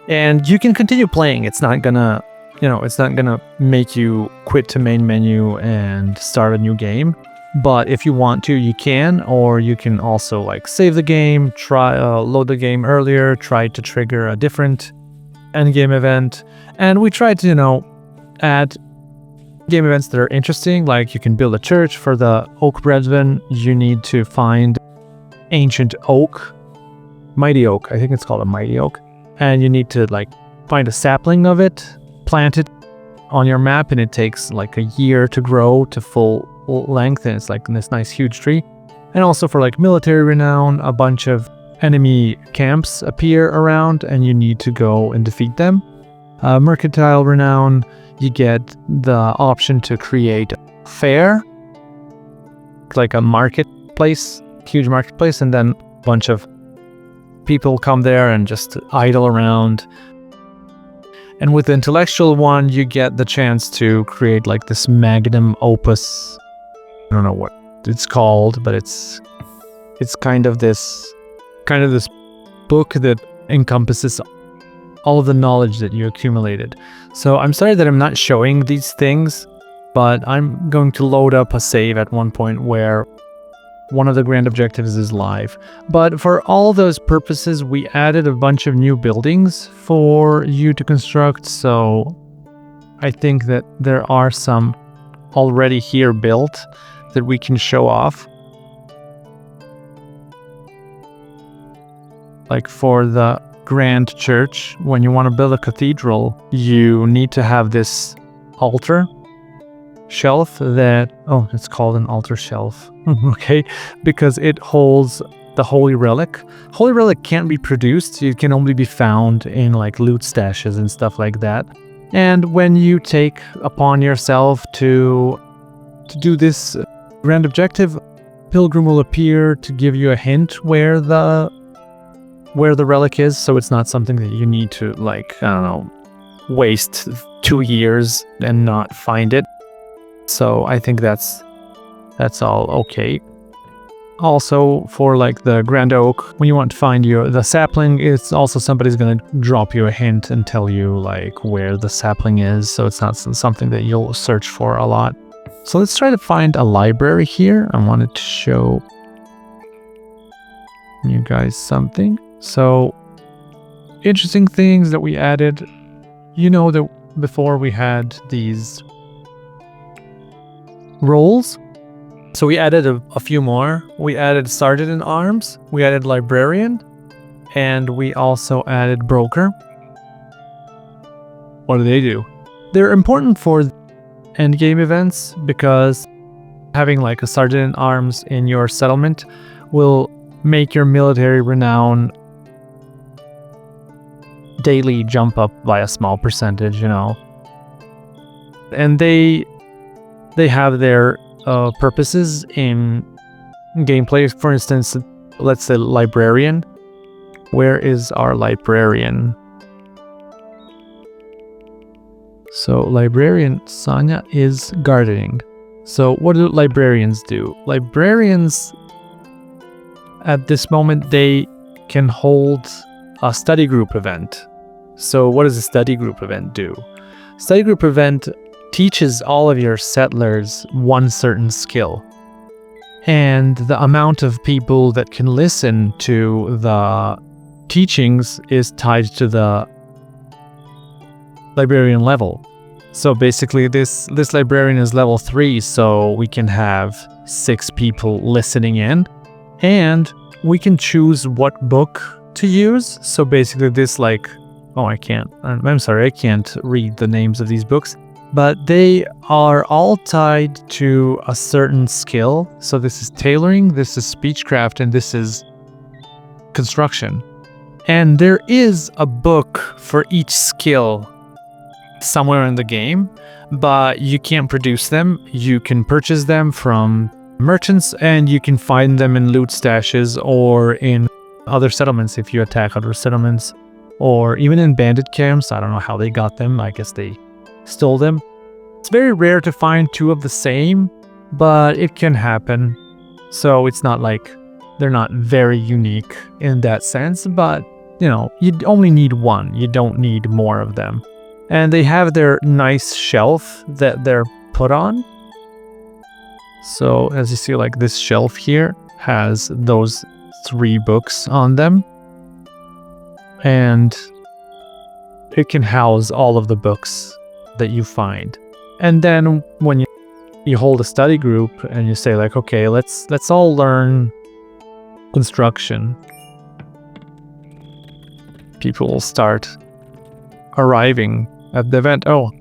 Speaker 1: And you can continue playing. It's not gonna, you know, it's not gonna make you quit to main menu and start a new game. But if you want to, you can, or you can also like save the game, try load the game earlier, try to trigger a different endgame event. And we tried to, you know, add game events that are interesting, like you can build a church for the Oak Brethren. You need to find ancient oak, mighty oak, I think it's called a mighty oak, and you need to like find a sapling of it, plant it on your map, and it takes like a year to grow to full length, and it's like this nice huge tree. And also for like military renown, a bunch of enemy camps appear around and you need to go and defeat them. Mercantile renown, you get the option to create a fair, like a marketplace, huge marketplace, and then a bunch of people come there and just idle around. And with the intellectual one, you get the chance to create like this magnum opus. I don't know what it's called, but it's kind of this book that encompasses all of the knowledge that you accumulated. So I'm sorry that I'm not showing these things, but I'm going to load up a save at one point where one of the grand objectives is live. But for all those purposes, we added a bunch of new buildings for you to construct. So I think that there are some already here built that we can show off. Like for the grand church, when you want to build a cathedral, you need to have this altar shelf that, oh, it's called an altar shelf. Okay, because it holds the holy relic. Holy relic can't be produced, it can only be found in like loot stashes and stuff like that. And when you take upon yourself to do this grand objective, pilgrim will appear to give you a hint where the relic is, so it's not something that you need to, like, I don't know, waste 2 years and not find it. So I think that's all okay. Also, for like the Grand Oak, when you want to find the sapling, it's also somebody's gonna drop you a hint and tell you like where the sapling is, so it's not something that you'll search for a lot. So let's try to find a library here. I wanted to show you guys something. So, interesting things that we added. You know that before we had these roles. So we added a few more. We added Sergeant in Arms, we added Librarian, and we also added Broker. What do? They're important for endgame events because having like a Sergeant in Arms in your settlement will make your military renown daily jump up by a small percentage, you know. And they have their purposes in gameplay. For instance, let's say Librarian. Where is our Librarian? So Librarian Sanya is gardening. So what do librarians do? Librarians at this moment, they can hold a study group event. So what does a study group event do? Study group event teaches all of your settlers one certain skill. And the amount of people that can listen to the teachings is tied to the librarian level. So basically this librarian is level 3, so we can have 6 people listening in, and we can choose what book to use. So basically this I'm sorry, I can't read the names of these books, but they are all tied to a certain skill. So this is tailoring, this is speechcraft, and this is construction. And there is a book for each skill somewhere in the game, but you can't produce them. You can purchase them from merchants, and you can find them in loot stashes or in other settlements if you attack other settlements, or even in bandit camps. I don't know how they got them. I guess they stole them. It's very rare to find 2 of the same, but it can happen. So it's not like they're not very unique in that sense, but you know, you only need 1. You don't need more of them. And they have their nice shelf that they're put on. So as you see, like this shelf here has those 3 books on them. And it can house all of the books that you find. And then when you hold a study group and you say like, okay, let's all learn construction, people will start arriving at the event. Oh,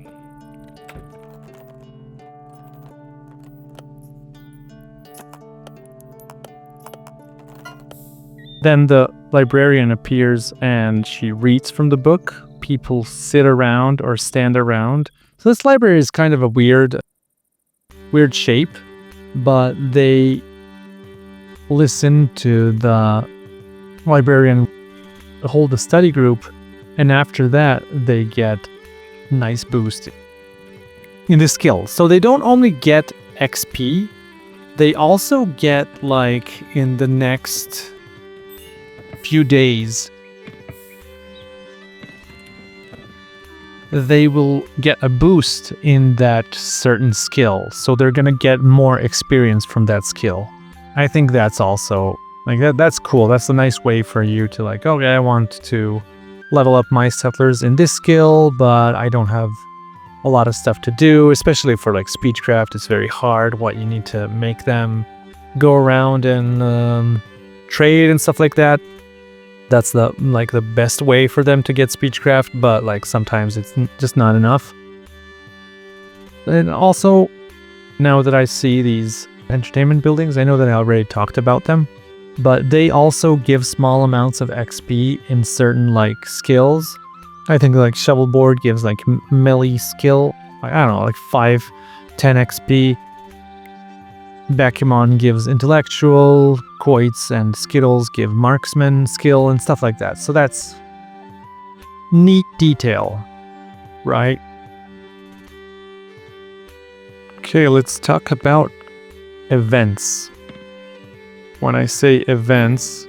Speaker 1: then the librarian appears and she reads from the book. People sit around or stand around. So this library is kind of a weird shape, but they listen to the librarian hold a study group, and after that they get nice boost in the skill. So they don't only get XP, they also get, like, in the next few days, they will get a boost in that certain skill. So they're gonna get more experience from that skill. I think that's also, like, that's cool. That's a nice way for you to, like, okay, I want to level up my settlers in this skill, but I don't have a lot of stuff to do, especially for, like, speechcraft. It's very hard what you need to make them go around and trade and stuff like that. That's the best way for them to get speechcraft, but, like, sometimes it's just not enough. And also, now that I see these entertainment buildings, I know that I already talked about them, but they also give small amounts of XP in certain, like, skills. I think, like, Shovelboard gives, like, melee skill, I don't know, like 5-10 XP. Bakumon gives intellectual, Quoits and Skittles give marksman skill and stuff like that. So that's neat detail, right? Okay, let's talk about events. When I say events,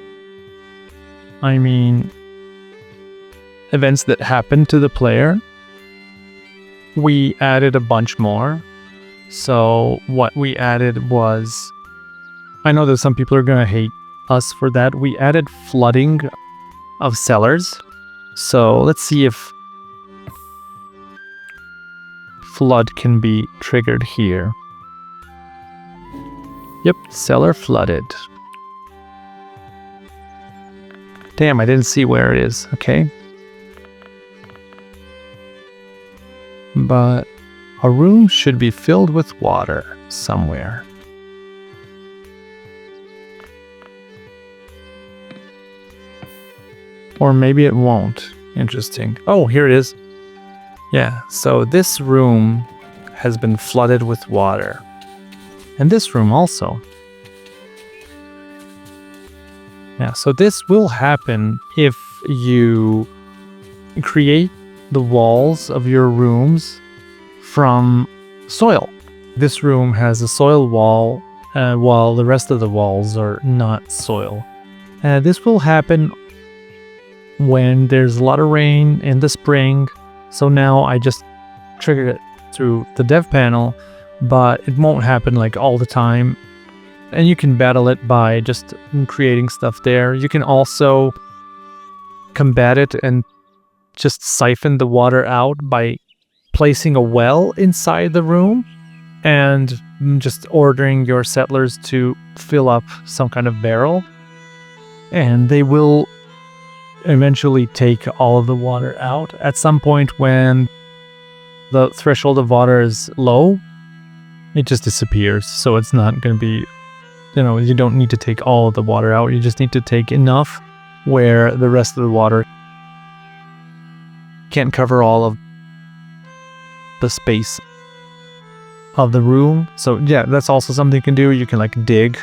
Speaker 1: I mean events that happen to the player. We added a bunch more. So what we added was, I know that some people are going to hate us for that. We added flooding of cellars. So let's see if flood can be triggered here. Yep, cellar flooded. Damn, I didn't see where it is. Okay. But a room should be filled with water somewhere. Or maybe it won't. Interesting. Oh, here it is. Yeah, so this room has been flooded with water. And this room also. Yeah, so this will happen if you create the walls of your rooms from soil. This room has a soil wall, while the rest of the walls are not soil. This will happen when there's a lot of rain in the spring. So now I just triggered it through the dev panel, but it won't happen like all the time. And you can battle it by just creating stuff there. You can also combat it and just siphon the water out by placing a well inside the room and just ordering your settlers to fill up some kind of barrel. And they will eventually take all of the water out. At some point when the threshold of water is low, it just disappears. So it's not going to be, you don't need to take all of the water out. You just need to take enough where the rest of the water can't cover all of the space of the room. So yeah, that's also something you can do. You can like dig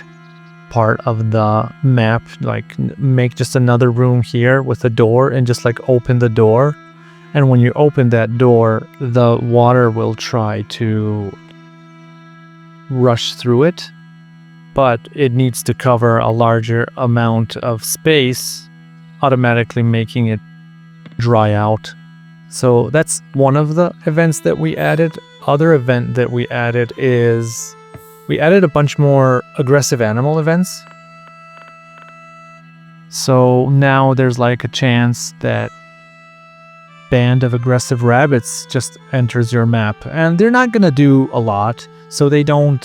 Speaker 1: part of the map, like make just another room here with a door and just like open the door. And when you open that door, the water will try to rush through it, but it needs to cover a larger amount of space, automatically making it dry out. So that's one of the events that we added. Other event that we added is we added a bunch more aggressive animal events. So now there's like a chance that band of aggressive rabbits just enters your map, and they're not gonna do a lot. So they don't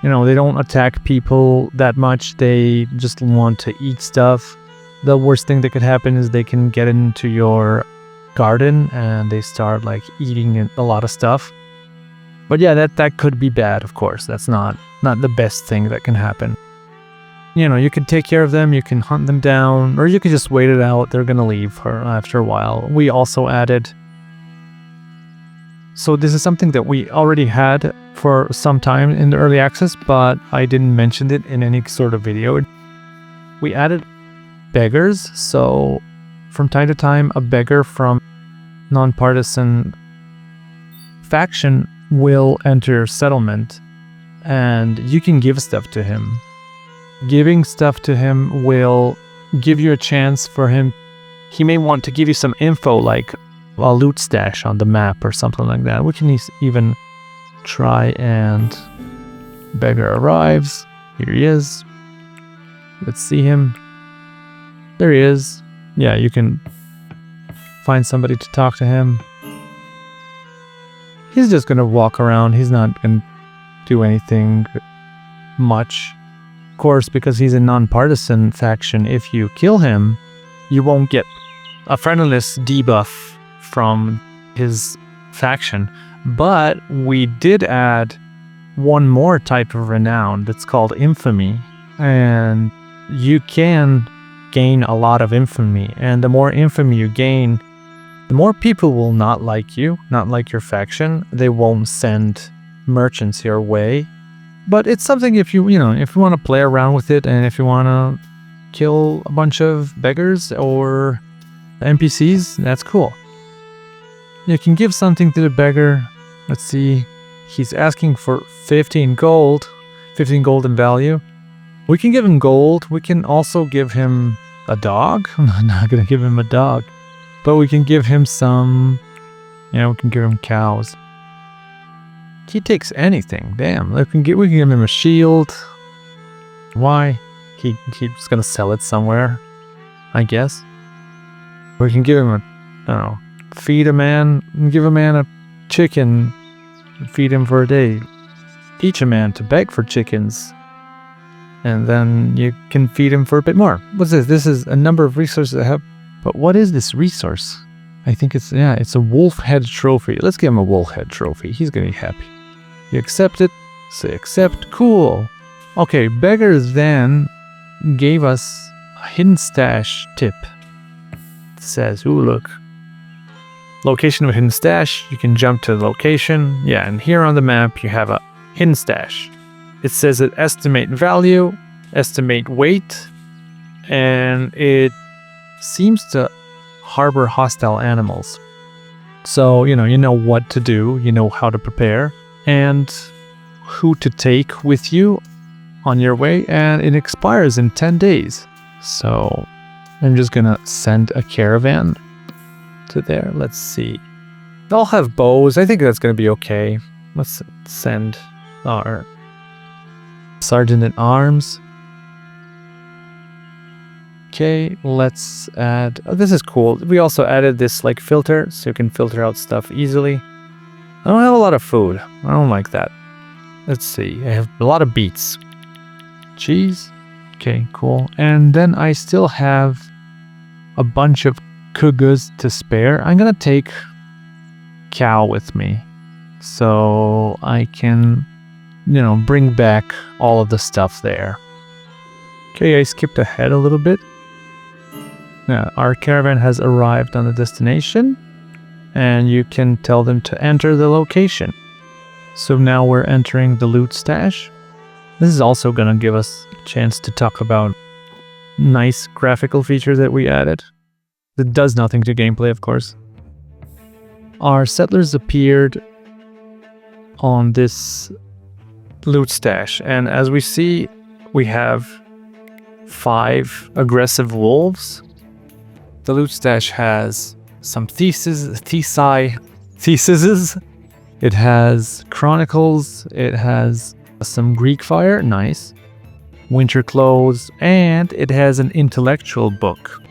Speaker 1: attack people that much. They just want to eat stuff. The worst thing that could happen is they can get into your garden and they start like eating a lot of stuff. But yeah, that could be bad, of course. That's not the best thing that can happen. You can take care of them, you can hunt them down, or you can just wait it out. They're gonna leave after a while. We also added, so this is something that we already had for some time in the early access, but I didn't mention it in any sort of video. We added beggars. So from time to time, a beggar from non-partisan faction will enter settlement, and you can give stuff to him. Giving stuff to him will give you a chance for him. He may want to give you some info, like a loot stash on the map or something like that. We can even try and beggar arrives. Here he is. Let's see him. There he is. Yeah, you can find somebody to talk to him. He's just gonna walk around. He's not gonna do anything much. Of course, because he's a non-partisan faction, if you kill him, you won't get a friendliness debuff from his faction. But we did add one more type of renown that's called infamy, and you can gain a lot of infamy, and the more infamy you gain, the more people will not like you, not like your faction. They won't send merchants your way. But it's something if you want to play around with it, and if you want to kill a bunch of beggars or NPCs, that's cool. You can give something to the beggar. Let's see. He's asking for 15 gold in value. We can give him gold. We can also give him a dog. I'm not going to give him a dog. But we can give him some... Yeah, we can give him cows. He takes anything. Damn. We can give him a shield. Why? He's going to sell it somewhere, I guess. We can give him a... I don't know. Feed a man. Give a man a chicken. Feed him for a day. Teach a man to beg for chickens. And then you can feed him for a bit more. What's this? This is a number of resources I have. But what is this resource? I think it's a wolf head trophy. Let's give him a wolf head trophy. He's going to be happy. You accept it. Say accept. Cool. Okay, Beggars then gave us a hidden stash tip. It says, ooh, look. Location of a hidden stash. You can jump to the location. Yeah, and here on the map you have a hidden stash. It says it estimate value, estimate weight, and it seems to harbor hostile animals. So, you know what to do, you know how to prepare, and who to take with you on your way, and it expires in 10 days. So, I'm just gonna send a caravan to there. Let's see. They'll have bows. I think that's gonna be okay. Let's send our Sergeant at Arms. Okay, let's add... Oh, this is cool. We also added this like filter, so you can filter out stuff easily. I don't have a lot of food. I don't like that. Let's see. I have a lot of beets. Cheese. Okay, cool. And then I still have a bunch of kugus to spare. I'm gonna take cow with me, so I can... bring back all of the stuff there. Okay, I skipped ahead a little bit. Yeah, our caravan has arrived on the destination, and you can tell them to enter the location. So now we're entering the loot stash. This is also going to give us a chance to talk about nice graphical features that we added. That does nothing to gameplay, of course. Our settlers appeared on this loot stash, and as we see, we have 5 aggressive wolves. The loot stash has some theses. It has chronicles. It has some Greek fire, nice. Winter clothes, and it has an intellectual book.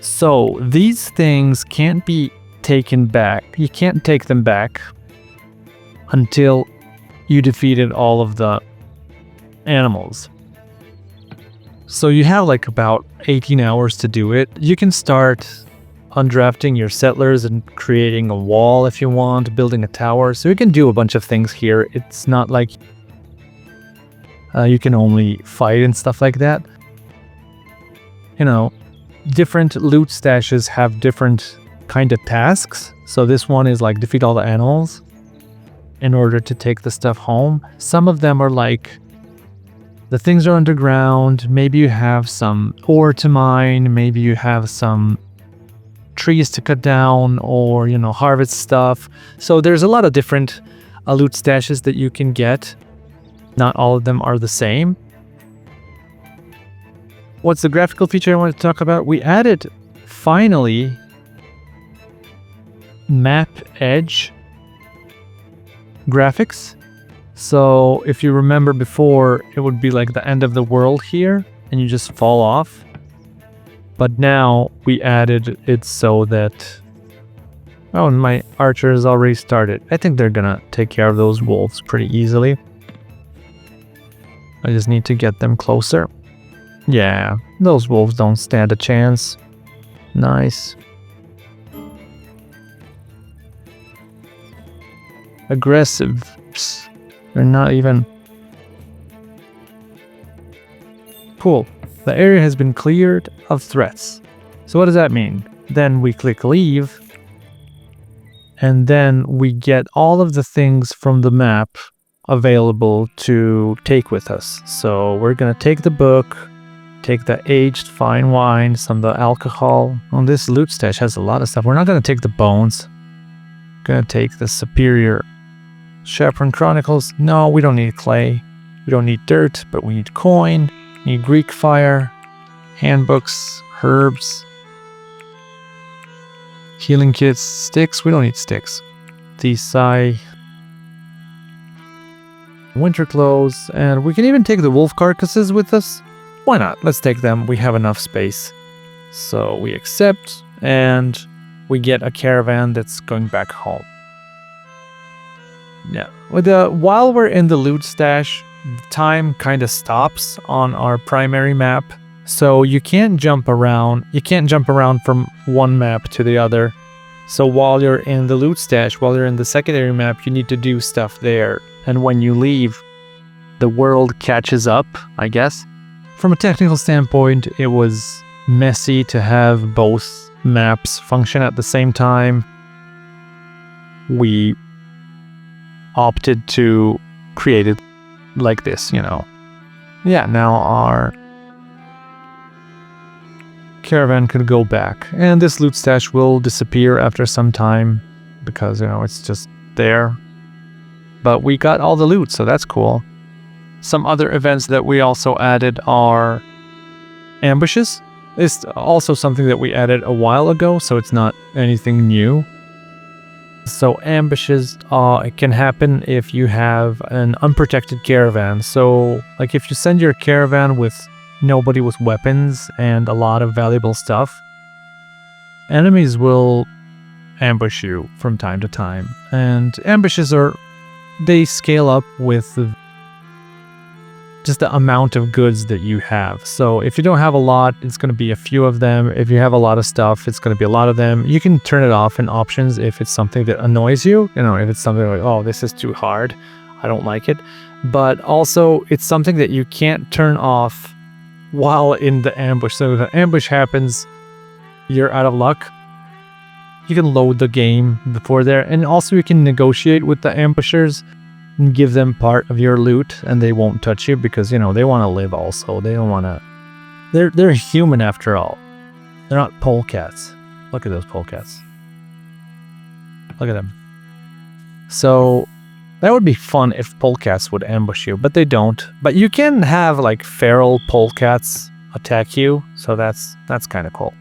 Speaker 1: So these things can't be taken back. You can't take them back until you defeated all of the animals. So you have like about 18 hours to do it. You can start undrafting your settlers and creating a wall if you want, building a tower. So you can do a bunch of things here. It's not like you can only fight and stuff like that. Different loot stashes have different kind of tasks. So this one is like defeat all the animals in order to take the stuff home. Some of them are like, the things are underground, maybe you have some ore to mine, maybe you have some trees to cut down, or, harvest stuff. So there's a lot of different loot stashes that you can get. Not all of them are the same. What's the graphical feature I want to talk about? We added, finally, map edge graphics. So if you remember before, it would be like the end of the world here and you just fall off. But now we added it so that... Oh, and my archer has already started. I think they're gonna take care of those wolves pretty easily. I just need to get them closer. Yeah, those wolves don't stand a chance. Nice. Aggressive. They're not even... Cool. The area has been cleared of threats. So what does that mean? Then we click leave. And then we get all of the things from the map available to take with us. So we're gonna take the book, take the aged fine wine, some of the alcohol. Oh, this loot stash has a lot of stuff. We're not gonna take the bones. We're gonna take the superior Chaperon Chronicles. No, we don't need clay. We don't need dirt, but we need coin, we need Greek fire, handbooks, herbs, healing kits, sticks. We don't need sticks. Desai, winter clothes, and we can even take the wolf carcasses with us. Why not? Let's take them. We have enough space. So we accept, and we get a caravan that's going back home. Yeah. While we're in the loot stash, time kind of stops on our primary map. So you can't jump around. You can't jump around from one map to the other. So while you're in the loot stash, while you're in the secondary map, you need to do stuff there. And when you leave, the world catches up, I guess. From a technical standpoint, it was messy to have both maps function at the same time. We opted to create it like this, you know. Yeah, now our caravan could go back, and this loot stash will disappear after some time because, you know, it's just there. But we got all the loot, so that's cool. Some other events that we also added are ambushes. It's also something that we added a while ago, so it's not anything new. So ambushes it can happen if you have an unprotected caravan. So like if you send your caravan with nobody with weapons and a lot of valuable stuff, enemies will ambush you from time to time. And ambushes they scale up with just the amount of goods that you have. So if you don't have a lot, it's going to be a few of them. If you have a lot of stuff, it's going to be a lot of them. You can turn it off in options if it's something that annoys you. You know, if it's something like, oh, this is too hard, I don't like it. But also, it's something that you can't turn off while in the ambush. So if an ambush happens, you're out of luck. You can load the game before there. And also you can negotiate with the ambushers and give them part of your loot, and they won't touch you because, you know, they want to live also. They don't want to... They're human after all. They're not polecats. Look at those polecats. Look at them. So that would be fun if polecats would ambush you, but they don't. But you can have like feral polecats attack you, so that's kind of cool.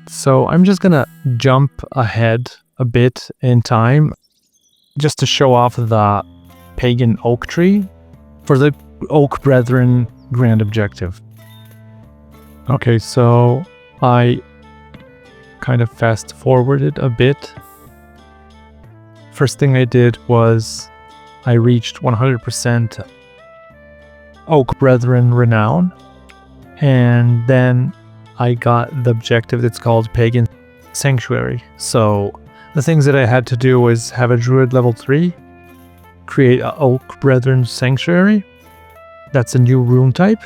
Speaker 1: So I'm just gonna jump ahead a bit in time just to show off the Pagan oak tree for the Oak Brethren grand objective. Okay, so I kind of fast forwarded a bit. First thing I did was I reached 100% Oak Brethren renown, and then I got the objective that's called Pagan Sanctuary. So the things that I had to do was have a druid level 3, create an Oak Brethren Sanctuary, that's a new rune type,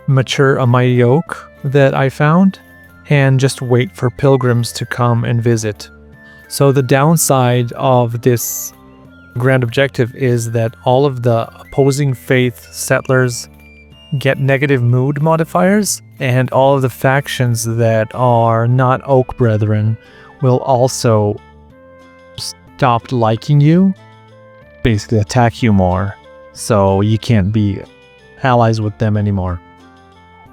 Speaker 1: mature a mighty oak that I found, and just wait for pilgrims to come and visit. So the downside of this grand objective is that all of the opposing faith settlers get negative mood modifiers, and all of the factions that are not Oak Brethren will also stop liking you, basically attack you more, so you can't be allies with them anymore.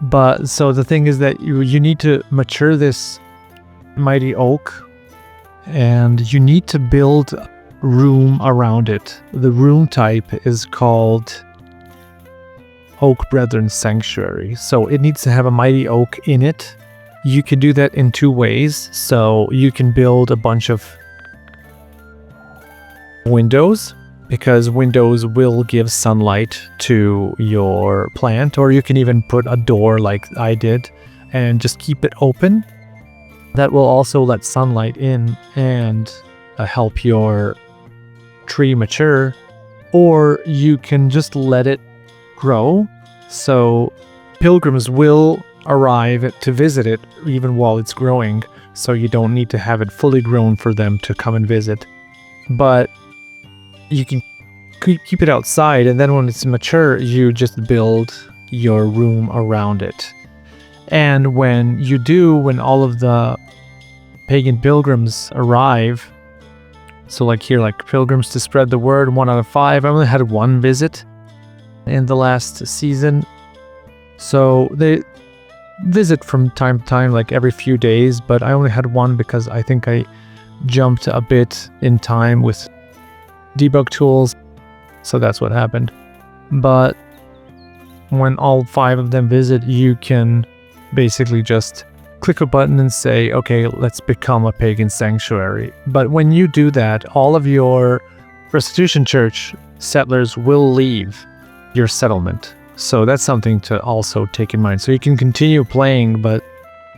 Speaker 1: But so the thing is that you need to mature this mighty oak, and you need to build room around it. The rune type is called Oak Brethren Sanctuary, so it needs to have a mighty oak in it. You can do that in two ways. So you can build a bunch of windows, because windows will give sunlight to your plant, or you can even put a door like I did and just keep it open. That will also let sunlight in and help your tree mature. Or you can just let it grow, so pilgrims will arrive to visit it even while it's growing, so you don't need to have it fully grown for them to come and visit. But you can keep it outside, and then when it's mature, you just build your room around it. And when you do, when all of the pagan pilgrims arrive, So like here, like pilgrims to spread the word, 1 out of 5. I only had 1 visit in the last season. So they visit from time to time, like every few days, but I only had 1 because I think I jumped a bit in time with debug tools. So that's what happened. But when all 5 of them visit, you can basically just click a button and say, okay, let's become a pagan sanctuary. But when you do that, all of your Restitution Church settlers will leave your settlement. So that's something to also take in mind. So you can continue playing, but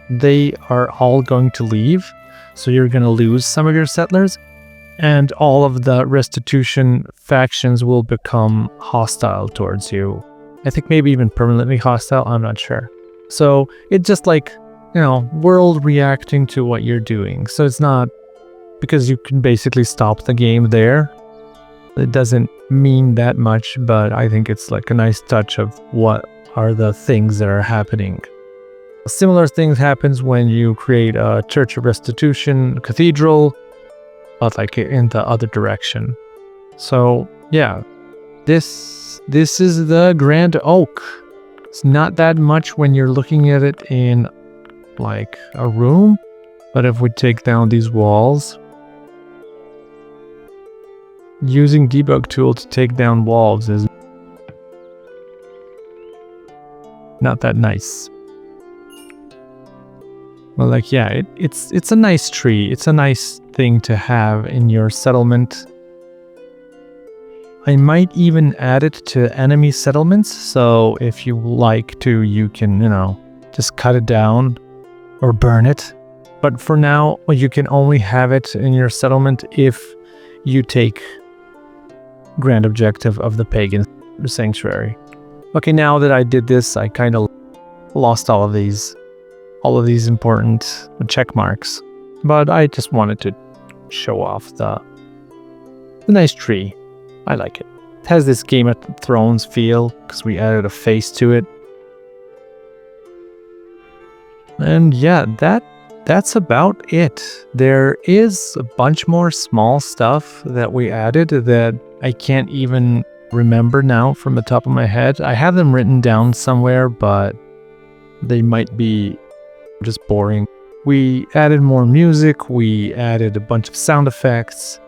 Speaker 1: they are all going to leave. So you're going to lose some of your settlers, and all of the Restitution factions will become hostile towards you. I think maybe even permanently hostile, I'm not sure. So it's just like, you know, world reacting to what you're doing. So it's not because you can basically stop the game there. It doesn't mean that much, but I think it's like a nice touch of what are the things that are happening. Similar things happens when you create a Church of Restitution cathedral, but like in the other direction. So yeah, this is the Grand Oak. It's not that much when you're looking at it in like a room, but if we take down these walls, using debug tool to take down walls is not that nice. Well, like, yeah, it's a nice tree. It's a nice thing to have in your settlement. I might even add it to enemy settlements. So if you like to, you can, you know, just cut it down or burn it. But for now, you can only have it in your settlement if you take grand objective of the Pagan Sanctuary. Okay, now that I did this, I kind of lost all of these important check marks. But I just wanted to show off the nice tree. I like it. It has this Game of Thrones feel because we added a face to it. And yeah, that's about it. There is a bunch more small stuff that we added that I can't even remember now from the top of my head. I have them written down somewhere, but they might be just boring. We added more music, we added a bunch of sound effects.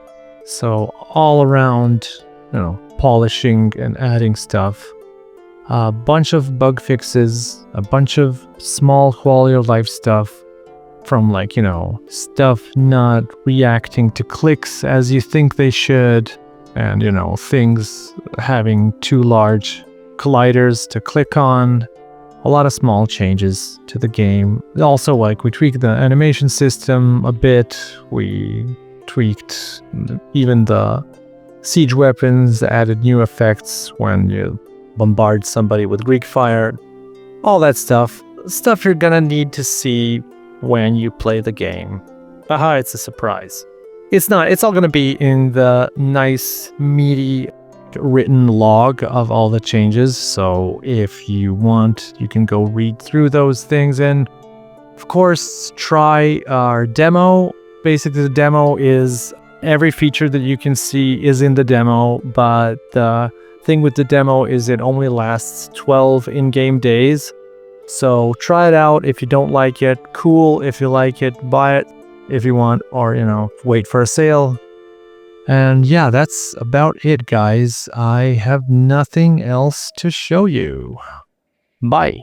Speaker 1: So all around, you know, polishing and adding stuff. A bunch of bug fixes, a bunch of small quality of life stuff from, like, you know, stuff not reacting to clicks as you think they should, and, you know, things having too large colliders to click on. A lot of small changes to the game. Also, like, we tweaked the animation system a bit. We tweaked even the siege weapons, added new effects when you bombard somebody with Greek fire. All that stuff. Stuff you're gonna need to see when you play the game. Haha, it's a surprise. It's not. It's all gonna be in the nice, meaty, written log of all the changes. So if you want, you can go read through those things, and of course try our demo. Basically, the demo is every feature that you can see is in the demo, but the thing with the demo is it only lasts 12 in-game days. So try it out. If you don't like it, cool. If you like it, buy it if you want, or, you know, wait for a sale. And yeah, that's about it, guys. I have nothing else to show you. Bye.